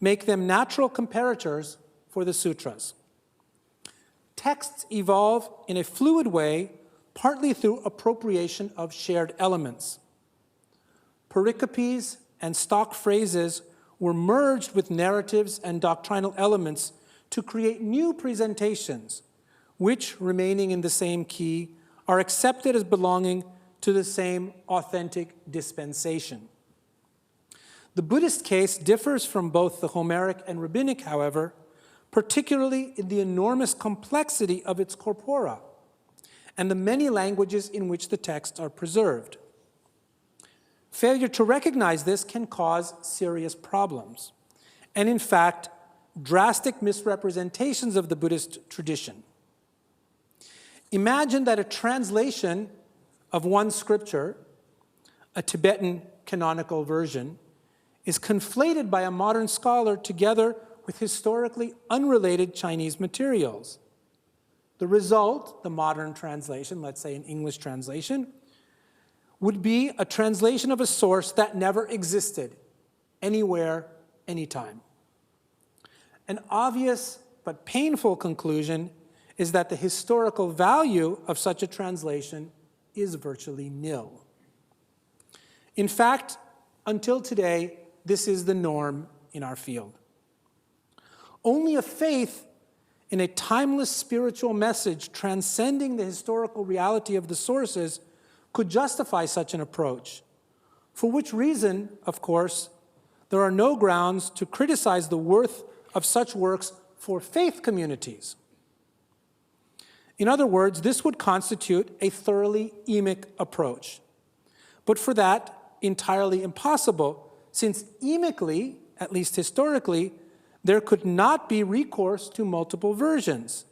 make them natural comparators for the sutras. Texts evolve in a fluid way, partly through appropriation of shared elements. Pericopes and stock phrases were merged with narratives and doctrinal elements to create new presentations, which, remaining in the same key, are accepted as belonging to the same authentic dispensation. The Buddhist case differs from both the Homeric and rabbinic, however, particularly in the enormous complexity of its corpora and the many languages in which the texts are preserved. Failure to recognize this can cause serious problems, and in fact, drastic misrepresentations of the Buddhist tradition. Imagine that a translation of one scripture, a Tibetan canonical version, is conflated by a modern scholar together with historically unrelated Chinese materials. The result, the modern translation, let's say an English translation, would be a translation of a source that never existed anywhere, anytime. An obvious but painful conclusion is that the historical value of such a translation is virtually nil. In fact, until today, this is the norm in our field. Only a faith in a timeless spiritual message transcending the historical reality of the sources could justify such an approach, for which reason, of course, there are no grounds to criticize the worth of such works for faith communities. In other words, this would constitute a thoroughly emic approach. But for that, entirely impossible, since emically, at least historically, there could not be recourse to multiple versions,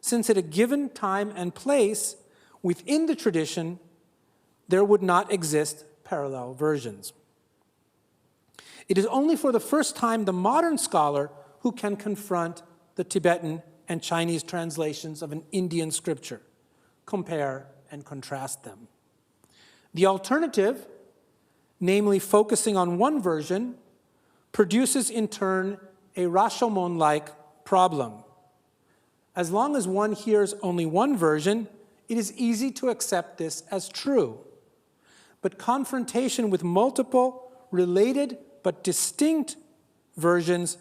since at a given time and place within the tradition, there would not exist parallel versions. It is only for the first time the modern scholar who can confront the Tibetan and Chinese translations of an Indian scripture, compare and contrast them. The alternative, namely focusing on one version, produces in turn a Rashomon-like problem. As long as one hears only one version, it is easy to accept this as true. But confrontation with multiple, related but distinct versions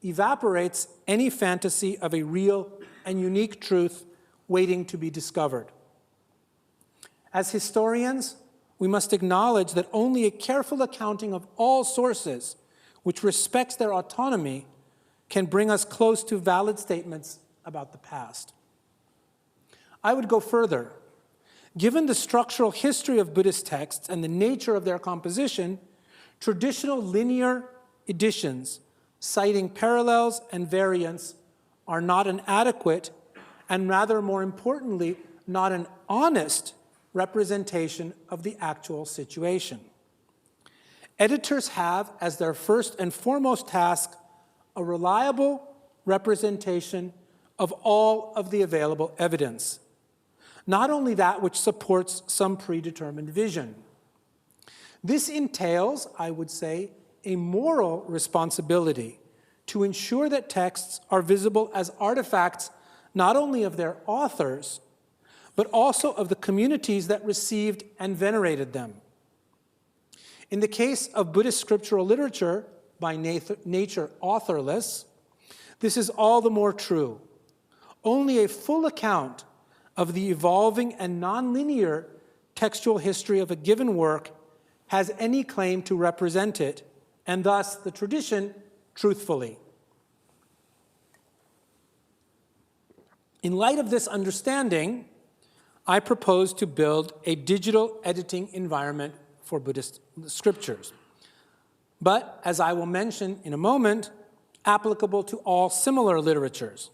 evaporates any fantasy of a real and unique truth waiting to be discovered. As historians, we must acknowledge that only a careful accounting of all sources, which respects their autonomy, can bring us close to valid statements about the past. I would go further. Given the structural history of Buddhist texts and the nature of their composition, traditional linear editions citing parallels and variants are not an adequate and rather, more importantly, not an honest representation of the actual situation. Editors have as their first and foremost task a reliable representation of all of the available evidence, not only that which supports some predetermined vision. This entails, I would say, a moral responsibility to ensure that texts are visible as artifacts not only of their authors, but also of the communities that received and venerated them. In the case of Buddhist scriptural literature, by nature authorless, this is all the more true. Only a full account of the evolving and nonlinear textual history of a given work has any claim to represent it, and thus the tradition truthfully. In light of this understanding, I propose to build a digital editing environment for Buddhist scriptures, but, as I will mention in a moment, applicable to all similar literatures,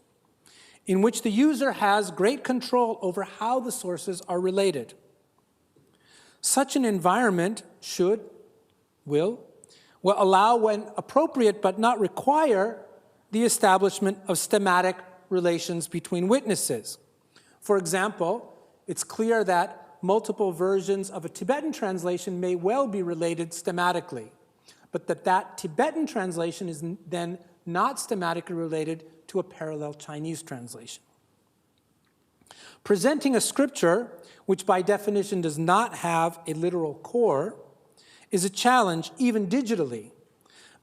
in which the user has great control over how the sources are related. Such an environment will allow, when appropriate but not require, the establishment of stematic relations between witnesses. For example, it's clear that multiple versions of a Tibetan translation may well be related stematically, but that Tibetan translation is then not stematically related to a parallel Chinese translation. Presenting a scripture, which by definition does not have a literal core, is a challenge even digitally.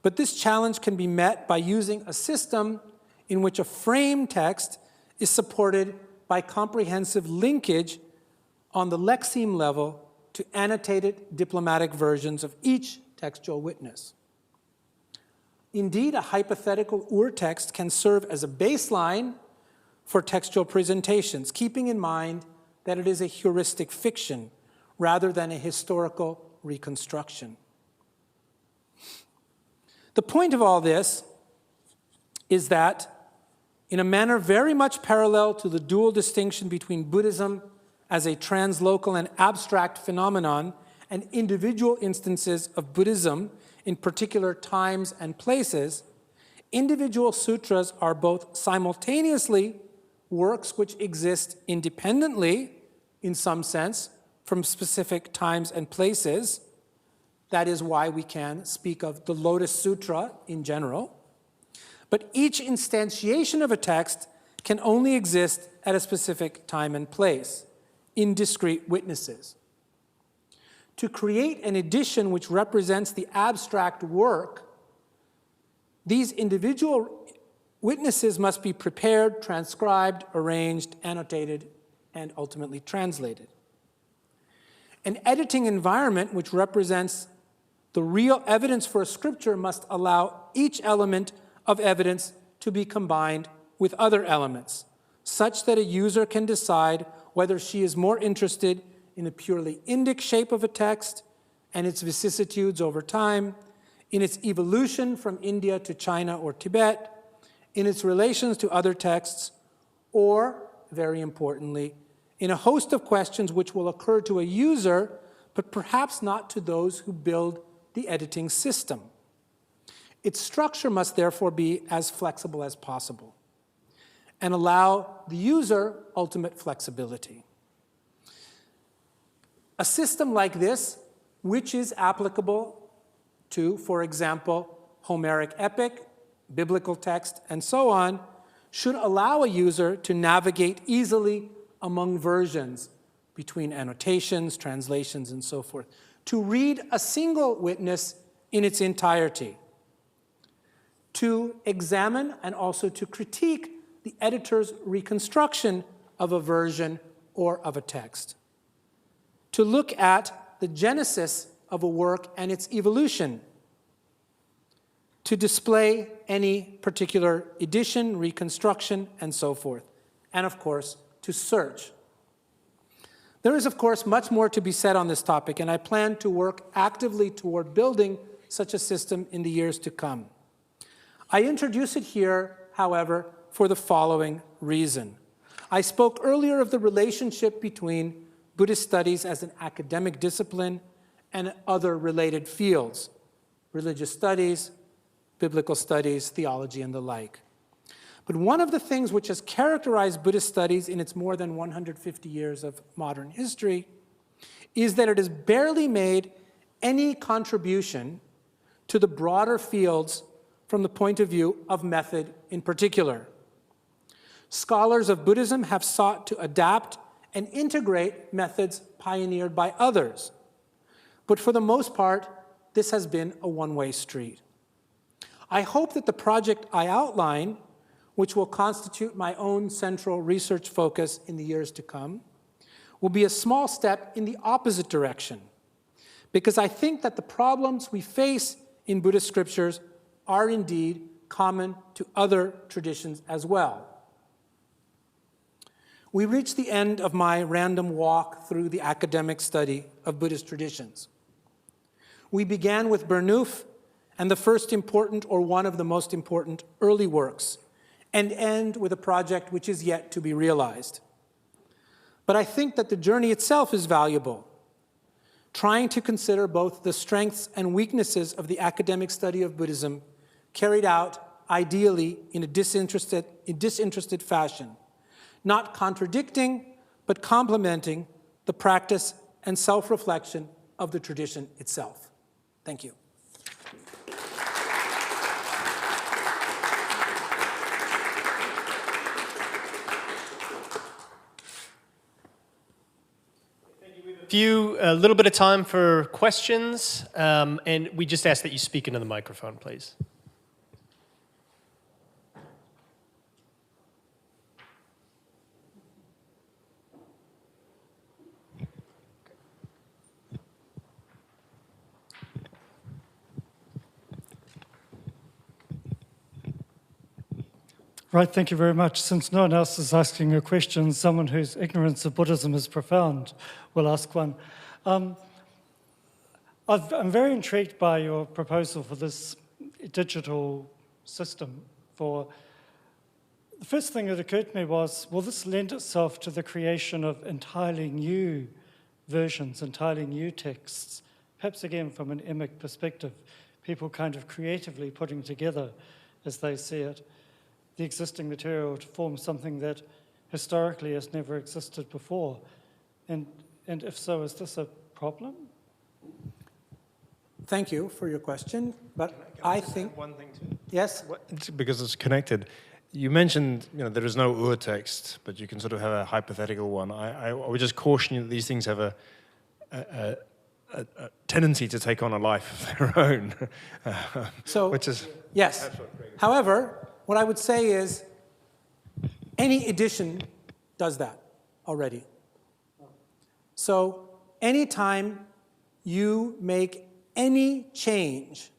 But this challenge can be met by using a system in which a frame text is supported by comprehensive linkage on the lexeme level to annotated diplomatic versions of each textual witness. Indeed, a hypothetical ur-text can serve as a baseline for textual presentations, keeping in mind that it is a heuristic fiction rather than a historical reconstruction. The point of all this is that, in a manner very much parallel to the dual distinction between Buddhism as a translocal and abstract phenomenon and individual instances of Buddhism in particular times and places, individual sutras are both simultaneously works which exist independently, in some sense, from specific times and places. That is why we can speak of the Lotus Sutra in general. But each instantiation of a text can only exist at a specific time and place, in discrete witnesses. To create an edition which represents the abstract work, these individual witnesses must be prepared, transcribed, arranged, annotated, and ultimately translated. An editing environment which represents the real evidence for a scripture must allow each element of evidence to be combined with other elements, such that a user can decide whether she is more interested in the purely Indic shape of a text and its vicissitudes over time, in its evolution from India to China or Tibet, in its relations to other texts, or, very importantly, in a host of questions which will occur to a user, but perhaps not to those who build the editing system. Its structure must therefore be as flexible as possible and allow the user ultimate flexibility. A system like this, which is applicable to, for example, Homeric epic, biblical text, and so on, should allow a user to navigate easily among versions between annotations, translations, and so forth, to read a single witness in its entirety, to examine and also to critique the editor's reconstruction of a version or of a text, to look at the genesis of a work and its evolution, to display any particular edition, reconstruction, and so forth, and of course, to search. There is, of course, much more to be said on this topic, and I plan to work actively toward building such a system in the years to come. I introduce it here, however, for the following reason. I spoke earlier of the relationship between Buddhist studies as an academic discipline and other related fields, religious studies, biblical studies, theology, and the like. But one of the things which has characterized Buddhist studies in its more than 150 years of modern history is that it has barely made any contribution to the broader fields from the point of view of method in particular. Scholars of Buddhism have sought to adapt and integrate methods pioneered by others. But for the most part, this has been a one-way street. I hope that the project I outline, which will constitute my own central research focus in the years to come, will be a small step in the opposite direction, because I think that the problems we face in Buddhist scriptures are indeed common to other traditions as well. We reach the end of my random walk through the academic study of Buddhist traditions. We began with Burnouf and the first important, or one of the most important, early works, and end with a project which is yet to be realized. But I think that the journey itself is valuable, trying to consider both the strengths and weaknesses of the academic study of Buddhism carried out ideally in a disinterested fashion, not contradicting, but complementing the practice and self-reflection of the tradition itself. Thank you. A little bit of time for questions, and we just ask that you speak into the microphone, please. Right, thank you very much. Since no one else is asking a question, someone whose ignorance of Buddhism is profound will ask one. I'm very intrigued by your proposal for this digital system. The first thing that occurred to me was, will this lend itself to the creation of entirely new versions, entirely new texts, perhaps again from an emic perspective, people kind of creatively putting together, as they see it, the existing material to form something that historically has never existed before? And if so, is this a problem? Thank you for your question, but I think... One thing too? Yes? Because it's connected. You mentioned, there is no ur-text, but you can sort of have a hypothetical one. I would just caution you that these things have a tendency to take on a life of their own. So, which is... yes. However, what I would say is any edition does that already. So anytime you make any change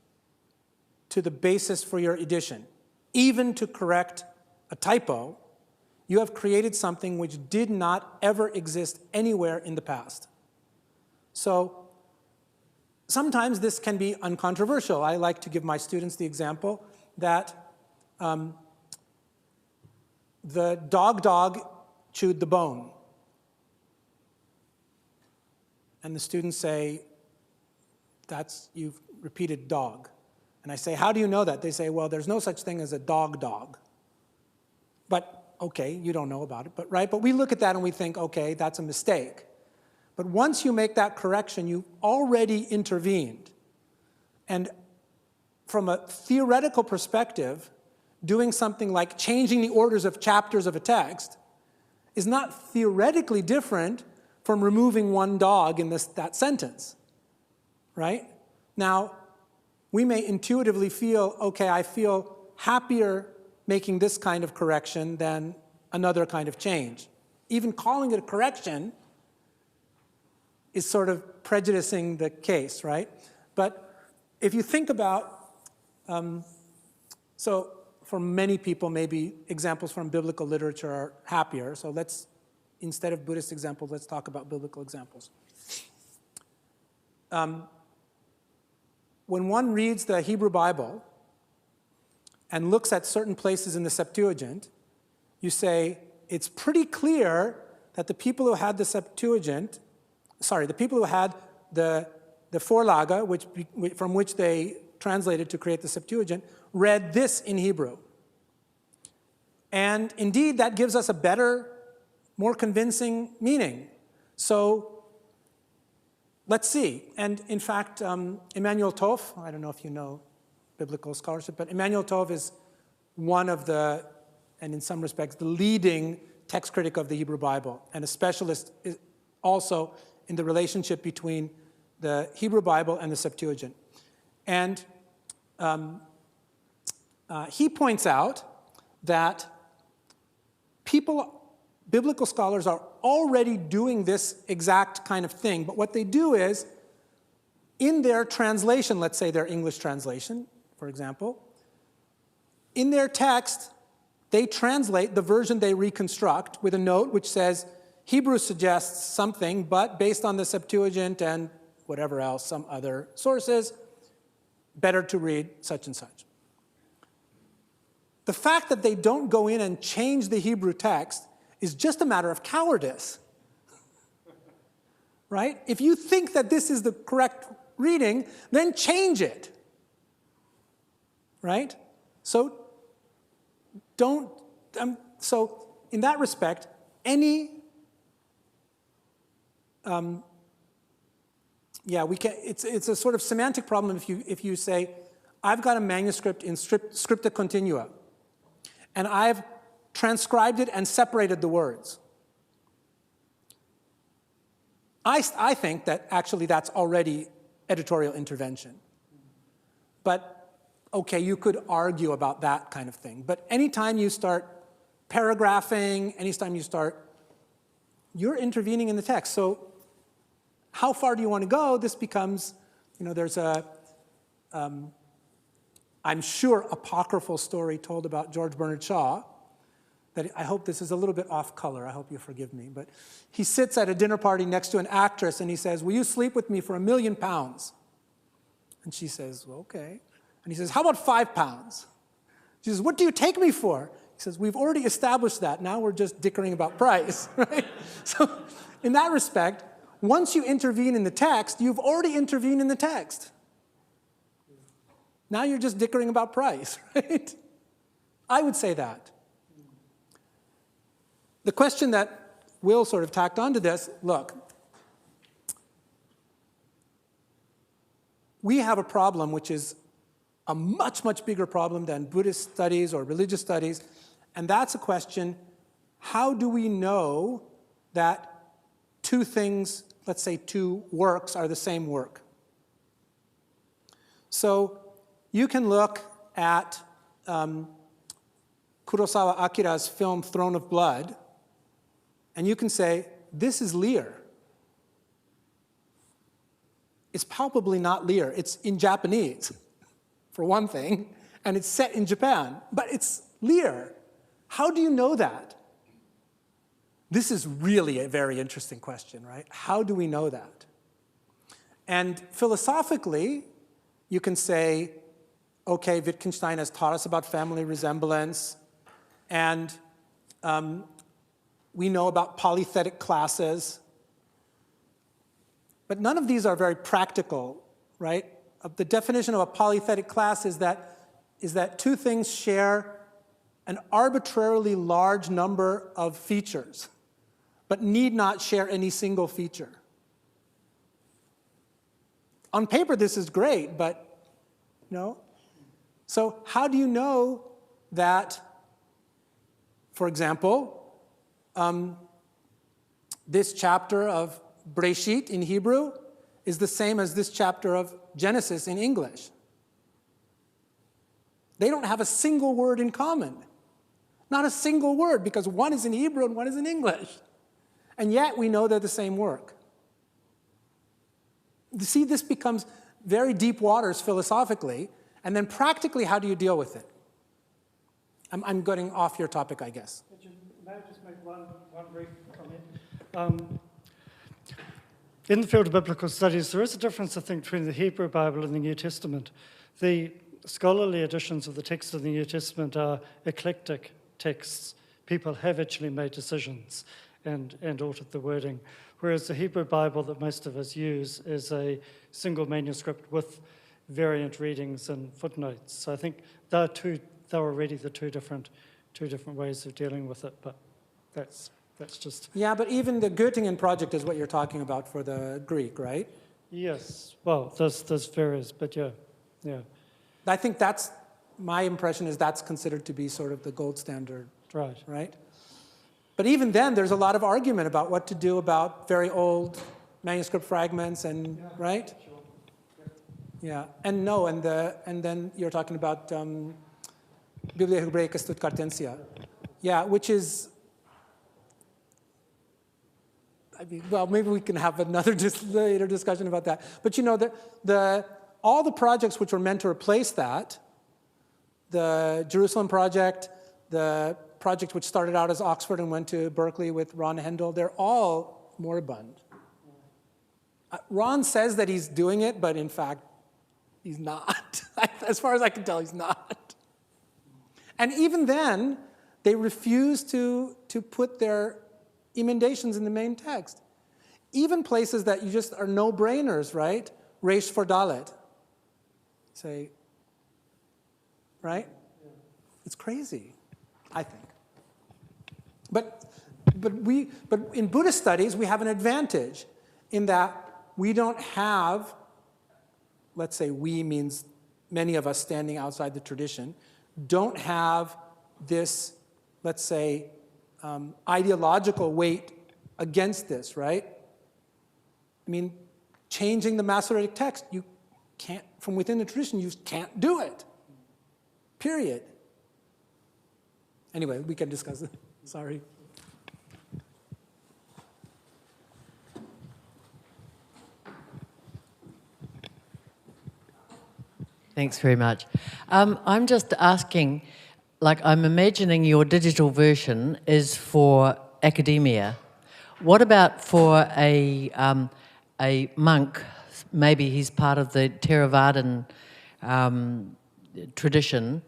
to the basis for your edition, even to correct a typo, you have created something which did not ever exist anywhere in the past. So sometimes this can be uncontroversial. I like to give my students the example that the dog chewed the bone. And the students say, you've repeated dog. And I say, how do you know that? They say, well, there's no such thing as a dog. But, okay, you don't know about it, but right? But we look at that and we think, okay, that's a mistake. But once you make that correction, you've already intervened. And from a theoretical perspective, doing something like changing the orders of chapters of a text is not theoretically different from removing one dog in that sentence, right? Now, we may intuitively feel, okay, I feel happier making this kind of correction than another kind of change. Even calling it a correction is sort of prejudicing the case, right? But if you think about, so for many people, maybe examples from biblical literature are happier. So let's, instead of Buddhist examples, let's talk about biblical examples. When one reads the Hebrew Bible and looks at certain places in the Septuagint, you say, it's pretty clear that the people who had the Septuagint, the people who had the Vorlage, from which they translated to create the Septuagint, read this in Hebrew. And indeed, that gives us a better, more convincing meaning. So let's see. And in fact, Emmanuel Tov, I don't know if you know biblical scholarship, but Emmanuel Tov is one of the, and in some respects, the leading text critic of the Hebrew Bible, and a specialist also in the relationship between the Hebrew Bible and the Septuagint. And he points out that biblical scholars are already doing this exact kind of thing, but what they do is, in their translation, let's say their English translation, for example, in their text, they translate the version they reconstruct with a note which says, Hebrew suggests something, but based on the Septuagint and whatever else, some other sources, better to read such and such. The fact that they don't go in and change the Hebrew text is just a matter of cowardice, right? If you think that this is the correct reading, then change it, right? So so in that respect, it's a sort of semantic problem if you say, I've got a manuscript in scripta continua, and I've transcribed it and separated the words. I think that actually that's already editorial intervention. But okay, you could argue about that kind of thing. But anytime you start paragraphing, anytime you're intervening in the text. So how far do you want to go? This becomes, there's I'm sure, apocryphal story told about George Bernard Shaw, that I hope this is a little bit off color, I hope you forgive me, but he sits at a dinner party next to an actress and he says, will you sleep with me for £1 million? And she says, well, okay. And he says, how about £5? She says, what do you take me for? He says, we've already established that, now we're just dickering about price, right? So in that respect, once you intervene in the text, you've already intervened in the text. Now you're just dickering about price, right? I would say that. The question that Will sort of tacked onto this, look, we have a problem which is a much, much bigger problem than Buddhist studies or religious studies, and that's a question, how do we know that two things, let's say two works, are the same work? So you can look at Kurosawa Akira's film Throne of Blood, and you can say, this is Lear. It's palpably not Lear. It's in Japanese, for one thing, and it's set in Japan, but it's Lear. How do you know that? This is really a very interesting question, right? How do we know that? And philosophically, you can say, okay, Wittgenstein has taught us about family resemblance, and we know about polythetic classes. But none of these are very practical, right? The definition of a polythetic class is that two things share an arbitrarily large number of features, but need not share any single feature. On paper, this is great, but no. So how do you know that, for example, this chapter of Breshit in Hebrew is the same as this chapter of Genesis in English? They don't have a single word in common. Not a single word, because one is in Hebrew and one is in English. And yet we know they're the same work. You see, this becomes very deep waters philosophically, and then practically, how do you deal with it? I'm getting off your topic, I guess. May I just make one brief comment? In the field of biblical studies, there is a difference, I think, between the Hebrew Bible and the New Testament. The scholarly editions of the text of the New Testament are eclectic texts. People have actually made decisions and altered the wording, whereas the Hebrew Bible that most of us use is a single manuscript with variant readings and footnotes. So I think they're already the two different ways of dealing with it, but that's just... Yeah, but even the Göttingen project is what you're talking about for the Greek, right? Yes, well, there's various, but yeah. I think that's, my impression is that's considered to be sort of the gold standard, right? But even then, there's a lot of argument about what to do about very old manuscript fragments and, right? Sure. Yeah, and then you're talking about Biblia Hebraica Stuttgartensia. Yeah, which is, I mean, well, maybe we can have another later discussion about that. But you know, all the projects which were meant to replace that, the Jerusalem project, the project which started out as Oxford and went to Berkeley with Ron Hendel, they're all moribund. Ron says that he's doing it, but in fact, he's not. As far as I can tell, he's not. And even then, they refuse to put their emendations in the main text. Even places that you just are no-brainers, right? Reish for Dalet. Say, right? It's crazy, I think. But in Buddhist studies, we have an advantage in that we don't have, let's say we means many of us standing outside the tradition, don't have this, let's say, ideological weight against this, right? I mean, changing the Masoretic text, you can't, from within the tradition, you can't do it, period. Anyway, we can discuss it. Sorry. Thanks very much. I'm just asking, like, I'm imagining your digital version is for academia. What about for a monk? Maybe he's part of the Theravadan tradition.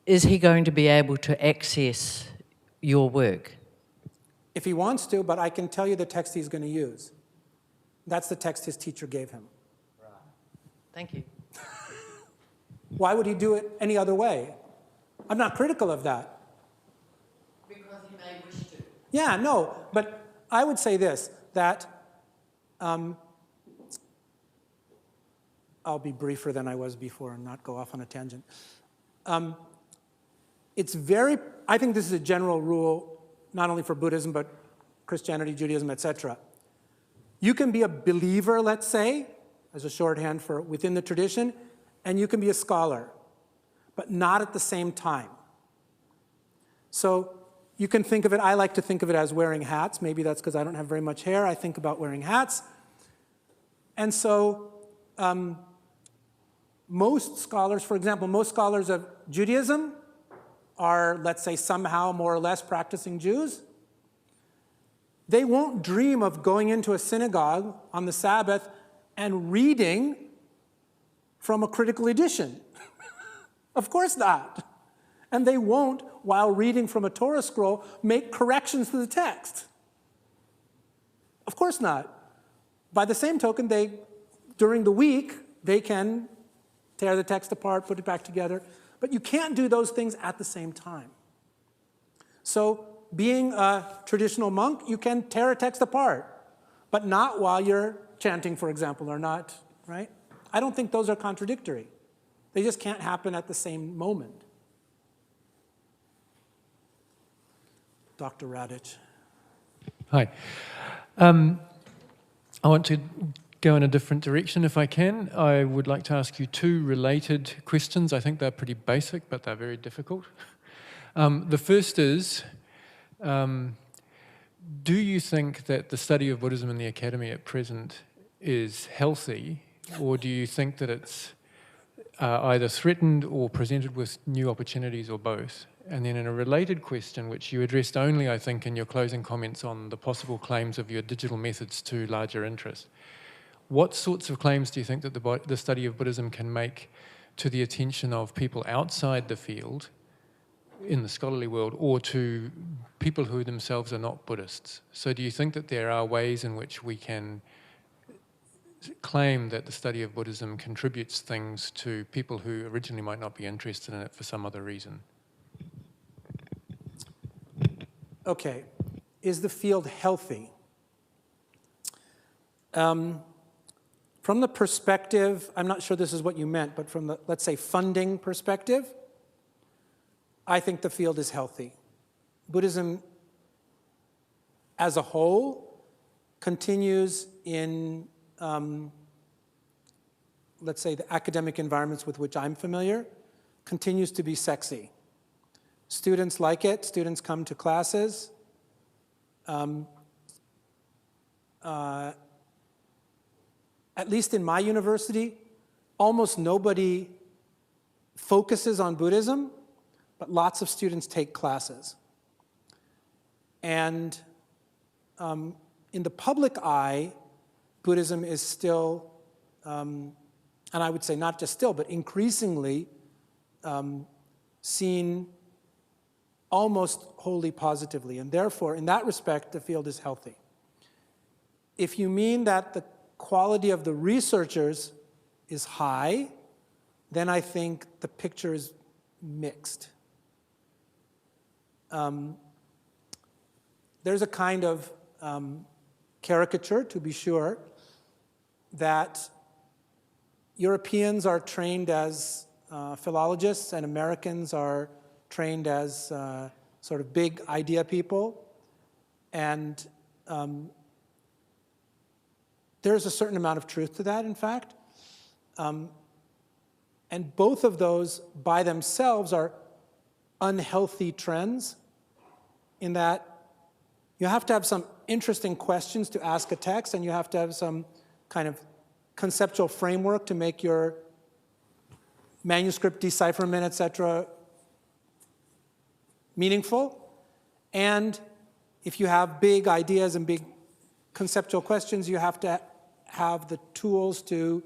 Is he going to be able to access your work? If he wants to, but I can tell you the text he's going to use. That's the text his teacher gave him. Right. Thank you. Why would he do it any other way? I'm not critical of that. Because he may wish to. Yeah, no, but I would say this, that I'll be briefer than I was before and not go off on a tangent. It's very, I think this is a general rule, not only for Buddhism, but Christianity, Judaism, etc. You can be a believer, let's say, as a shorthand for within the tradition, and you can be a scholar, but not at the same time. So you can think of it, I like to think of it as wearing hats. Maybe that's because I don't have very much hair. I think about wearing hats. And so most scholars, for example, most scholars of Judaism are, let's say, somehow more or less practicing Jews. They won't dream of going into a synagogue on the Sabbath and reading from a critical edition. Of course not. And they won't, while reading from a Torah scroll, make corrections to the text. Of course not. By the same token, during the week, they can tear the text apart, put it back together. But you can't do those things at the same time. So being a traditional monk, you can tear a text apart, but not while you're chanting, for example, or not, right? I don't think those are contradictory. They just can't happen at the same moment. Dr. Radic. Hi. I want to go in a different direction if I can. I would like to ask you two related questions. I think they're pretty basic, but they're very difficult. The first is, do you think that the study of Buddhism in the academy at present is healthy, or do you think that it's either threatened or presented with new opportunities, or both? And then in a related question, which you addressed only, I think, in your closing comments on the possible claims of your digital methods to larger interest, what sorts of claims do you think that the study of Buddhism can make to the attention of people outside the field, in the scholarly world, or to people who themselves are not Buddhists? So do you think that there are ways in which we can claim that the study of Buddhism contributes things to people who originally might not be interested in it for some other reason? Okay, is the field healthy? From the perspective, I'm not sure this is what you meant, but from the, let's say, funding perspective, I think the field is healthy. Buddhism as a whole continues in, let's say, the academic environments with which I'm familiar, continues to be sexy. Students like it, students come to classes. At least in my university, almost nobody focuses on Buddhism, but lots of students take classes. And in the public eye, Buddhism is still, and I would say not just still, but increasingly seen almost wholly positively. And therefore, in that respect, the field is healthy. If you mean that the quality of the researchers is high, then I think the picture is mixed. There's a kind of caricature, to be sure, that Europeans are trained as philologists and Americans are trained as sort of big idea people. And there's a certain amount of truth to that, in fact. And both of those by themselves are unhealthy trends in that you have to have some interesting questions to ask a text, and you have to have some kind of conceptual framework to make your manuscript decipherment, etc., meaningful. And if you have big ideas and big conceptual questions, you have to have the tools to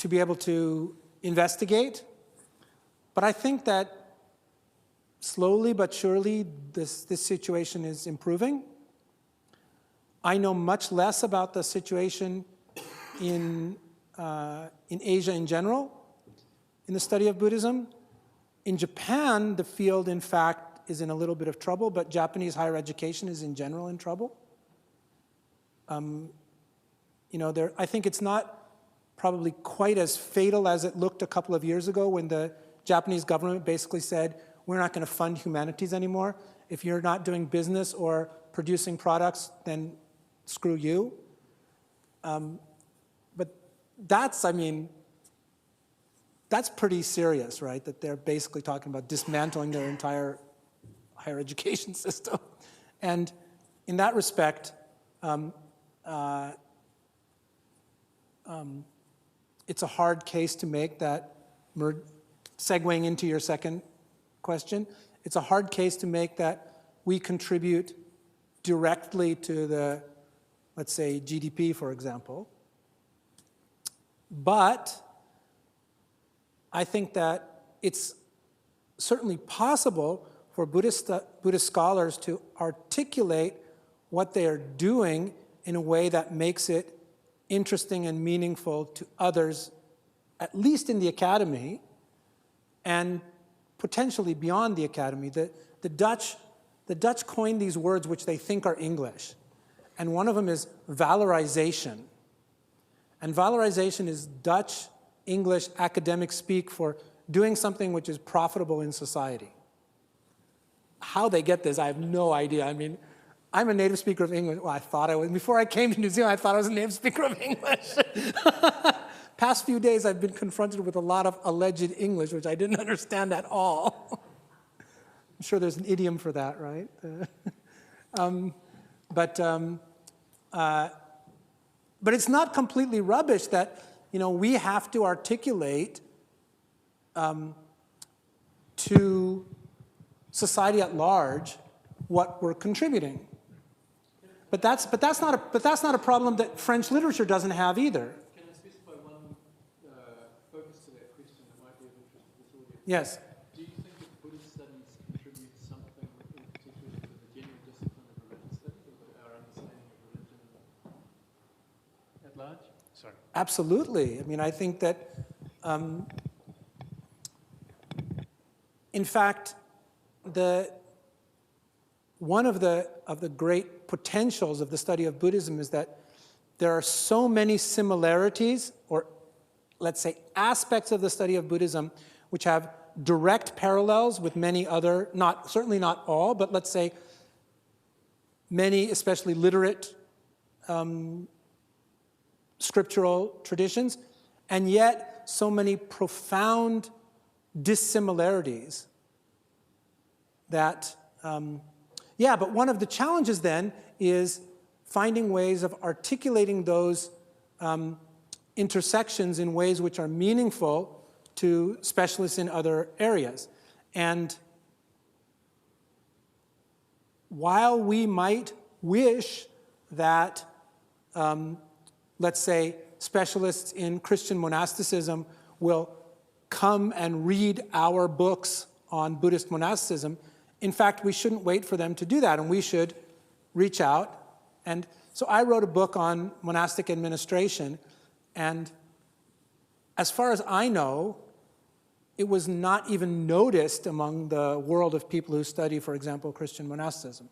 be able to investigate. But I think that slowly but surely this situation is improving. I know much less about the situation in Asia in general, in the study of Buddhism. In Japan, the field, in fact, is in a little bit of trouble, but Japanese higher education is in general in trouble. I think it's not probably quite as fatal as it looked a couple of years ago when the Japanese government basically said, we're not going to fund humanities anymore. If you're not doing business or producing products, then screw you. But that's pretty serious, right? That they're basically talking about dismantling their entire higher education system. And in that respect, it's a hard case to make that, segueing into your second question, it's a hard case to make that we contribute directly to the, let's say, GDP, for example. But I think that it's certainly possible for Buddhist scholars to articulate what they are doing in a way that makes it interesting and meaningful to others, at least in the academy, and potentially beyond the academy. The Dutch coined these words which they think are English, and one of them is valorization. And valorization is Dutch, English, academic speak for doing something which is profitable in society. How they get this, I have no idea. I mean, I'm a native speaker of English. Well, I thought I was. Before I came to New Zealand, I thought I was a native speaker of English. Past few days, I've been confronted with a lot of alleged English, which I didn't understand at all. I'm sure there's an idiom for that, right? But it's not completely rubbish that, you know, we have to articulate to society at large what we're contributing. But that's not a problem that French literature doesn't have either. Can I specify one focus to that question that might be of interest to this audience? Yes. Do you think that Buddhist studies contribute something in particular to the general discipline of religion studies or to our understanding of religion at large? Sorry. Absolutely. I mean, I think that, in fact, one of the great potentials of the study of Buddhism is that there are so many similarities, or let's say aspects of the study of Buddhism, which have direct parallels with many other, certainly not all, but let's say many, especially literate scriptural traditions, and yet so many profound dissimilarities that, but one of the challenges then is finding ways of articulating those intersections in ways which are meaningful to specialists in other areas. And while we might wish that, let's say, specialists in Christian monasticism will come and read our books on Buddhist monasticism, in fact, we shouldn't wait for them to do that, and we should reach out. And so I wrote a book on monastic administration, and as far as I know, it was not even noticed among the world of people who study, for example, Christian monasticism.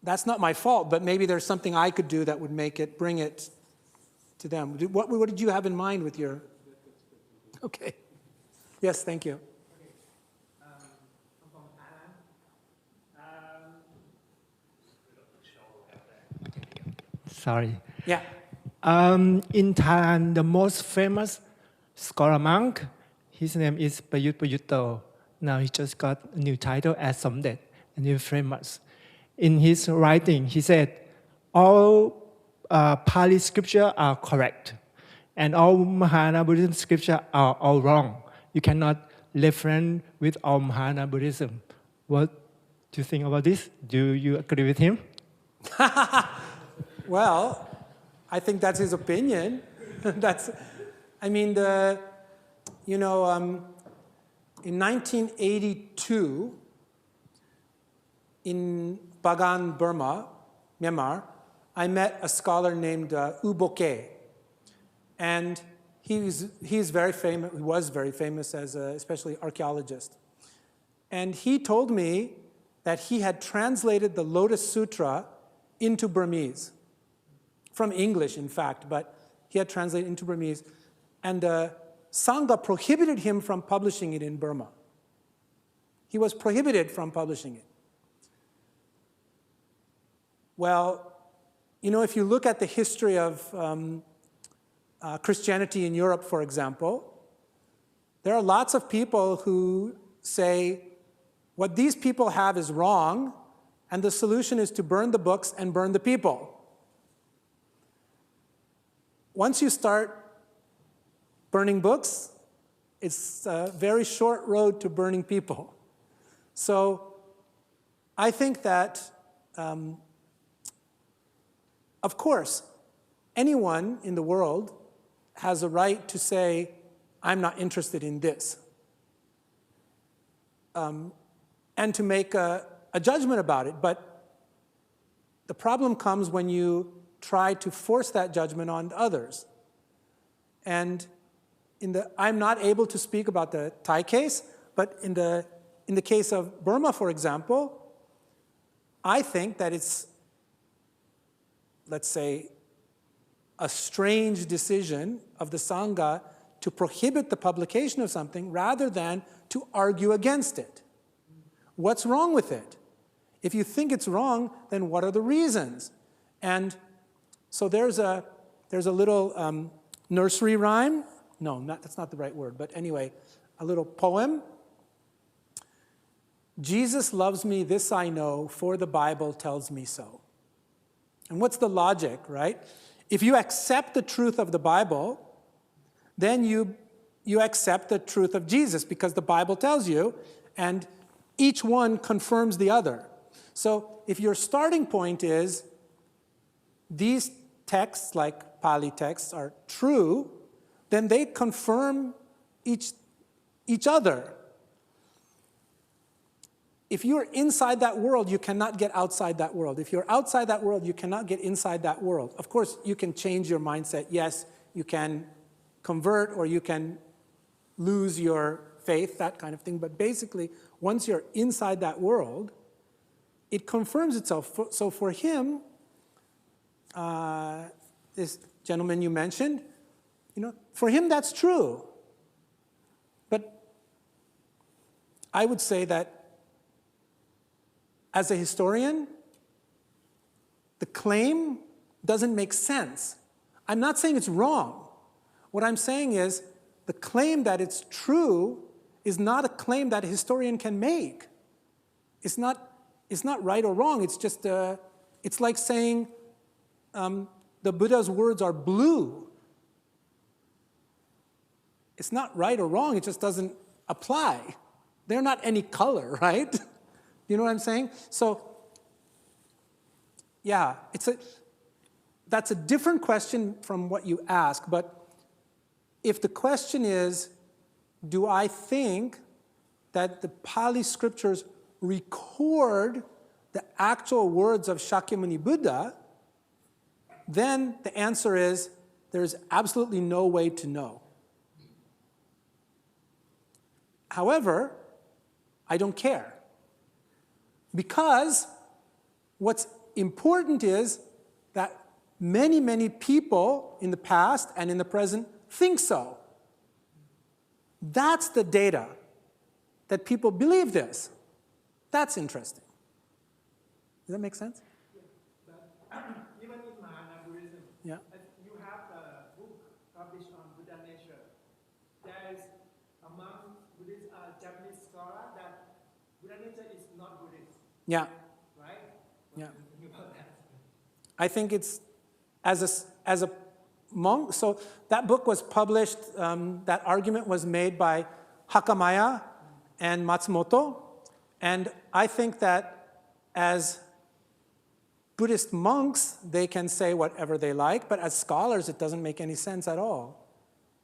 That's not my fault, but maybe there's something I could do that would bring it to them. What did you have in mind with your... Okay. Yes, thank you. Sorry. Yeah. In Thailand, the most famous scholar monk, his name is Payut Payutto. Now he just got a new title as Somdet, and he's famous. In his writing, he said, all Pali scripture are correct, and all Mahayana Buddhism scripture are all wrong. You cannot reference with all Mahayana Buddhism. What do you think about this? Do you agree with him? Well, I think that's his opinion. In 1982, in Bagan, Burma, Myanmar, I met a scholar named U Boke. And he's very famous, he was very famous as especially archaeologist. And he told me that he had translated the Lotus Sutra into Burmese, from English, in fact, but he had translated into Burmese. And Sangha prohibited him from publishing it in Burma. He was prohibited from publishing it. Well, you know, if you look at the history of Christianity in Europe, for example, there are lots of people who say what these people have is wrong, and the solution is to burn the books and burn the people. Once you start burning books, it's a very short road to burning people. So I think that, of course, anyone in the world has a right to say, I'm not interested in this, and to make a judgment about it. But the problem comes when you try to force that judgment on others. And I'm not able to speak about the Thai case, but in the case of Burma, for example, I think that it's, let's say, a strange decision of the Sangha to prohibit the publication of something rather than to argue against it. What's wrong with it? If you think it's wrong, then what are the reasons? And so there's a little nursery rhyme. No, that's not the right word, but anyway, a little poem. Jesus loves me, this I know, for the Bible tells me so. And what's the logic, right? If you accept the truth of the Bible, then you accept the truth of Jesus because the Bible tells you, and each one confirms the other. So if your starting point is these texts, like Pali texts, are true, then they confirm each other. If you're inside that world, you cannot get outside that world. If you're outside that world, you cannot get inside that world. Of course, you can change your mindset. Yes, you can convert or you can lose your faith, that kind of thing. But basically, once you're inside that world, it confirms itself. So for him, this gentleman you mentioned, for him that's true. But I would say that as a historian, the claim doesn't make sense. I'm not saying it's wrong. What I'm saying is the claim that it's true is not a claim that a historian can make. It's not right or wrong. It's just it's like saying the Buddha's words are blue. It's not right or wrong. It just doesn't apply. They're not any color, right? You know what I'm saying? So, yeah, that's a different question from what you ask. But if the question is, do I think that the Pali scriptures record the actual words of Shakyamuni Buddha, then the answer is there's absolutely no way to know. However, I don't care. Because what's important is that many, many people in the past and in the present think so. That's the data, that people believe this. That's interesting. Does that make sense? Yeah, but even in Mahayana Buddhism, Yeah. you have the book published on Buddha nature. There is among Buddhist Japanese scholars that Buddha nature is not Buddhist. Yeah. Right? Yeah. What do you think about that? I think it's as a monk. So that book was published. That argument was made by Hakamaya and Matsumoto, and I think that as Buddhist monks, they can say whatever they like, but as scholars, it doesn't make any sense at all.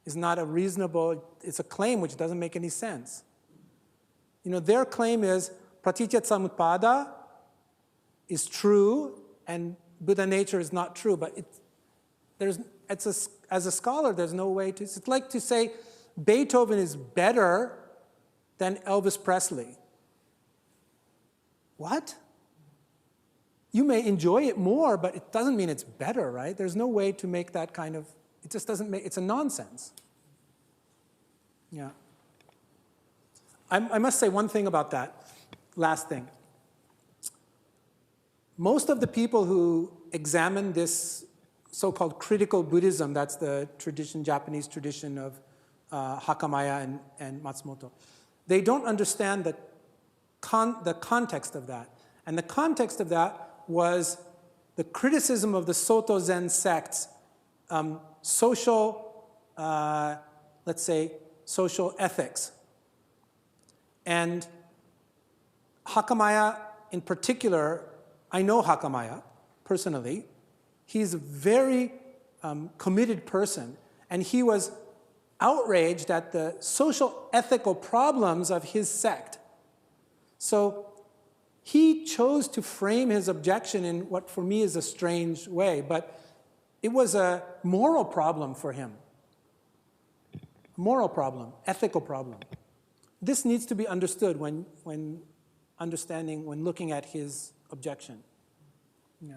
It's not a reasonable. It's a claim which doesn't make any sense. Their claim is Praticca is true and Buddha nature is not true, but as a scholar, there's no way to. It's like to say Beethoven is better than Elvis Presley. What? You may enjoy it more, but it doesn't mean it's better, right? There's no way to make that kind of. It just doesn't make. It's a nonsense. Yeah. I must say one thing about that. Last thing. Most of the people who examine this so-called critical Buddhism, that's the Japanese tradition of Hakamaya and Matsumoto, they don't understand the context of that. And the context of that was the criticism of the Soto Zen sect's social, let's say, social ethics. And Hakamaya in particular, I know Hakamaya personally. He's a very committed person, and he was outraged at the social ethical problems of his sect. So he chose to frame his objection in what for me is a strange way, but it was a moral problem for him. Moral problem, ethical problem. This needs to be understood when looking at his objection. Yeah.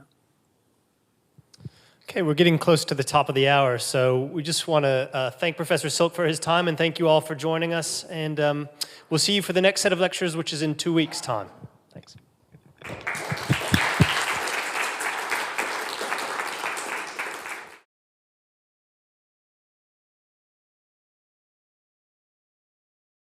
Okay, we're getting close to the top of the hour, so we just want to thank Professor Silk for his time, and thank you all for joining us. And we'll see you for the next set of lectures, which is in 2 weeks' time. Thanks.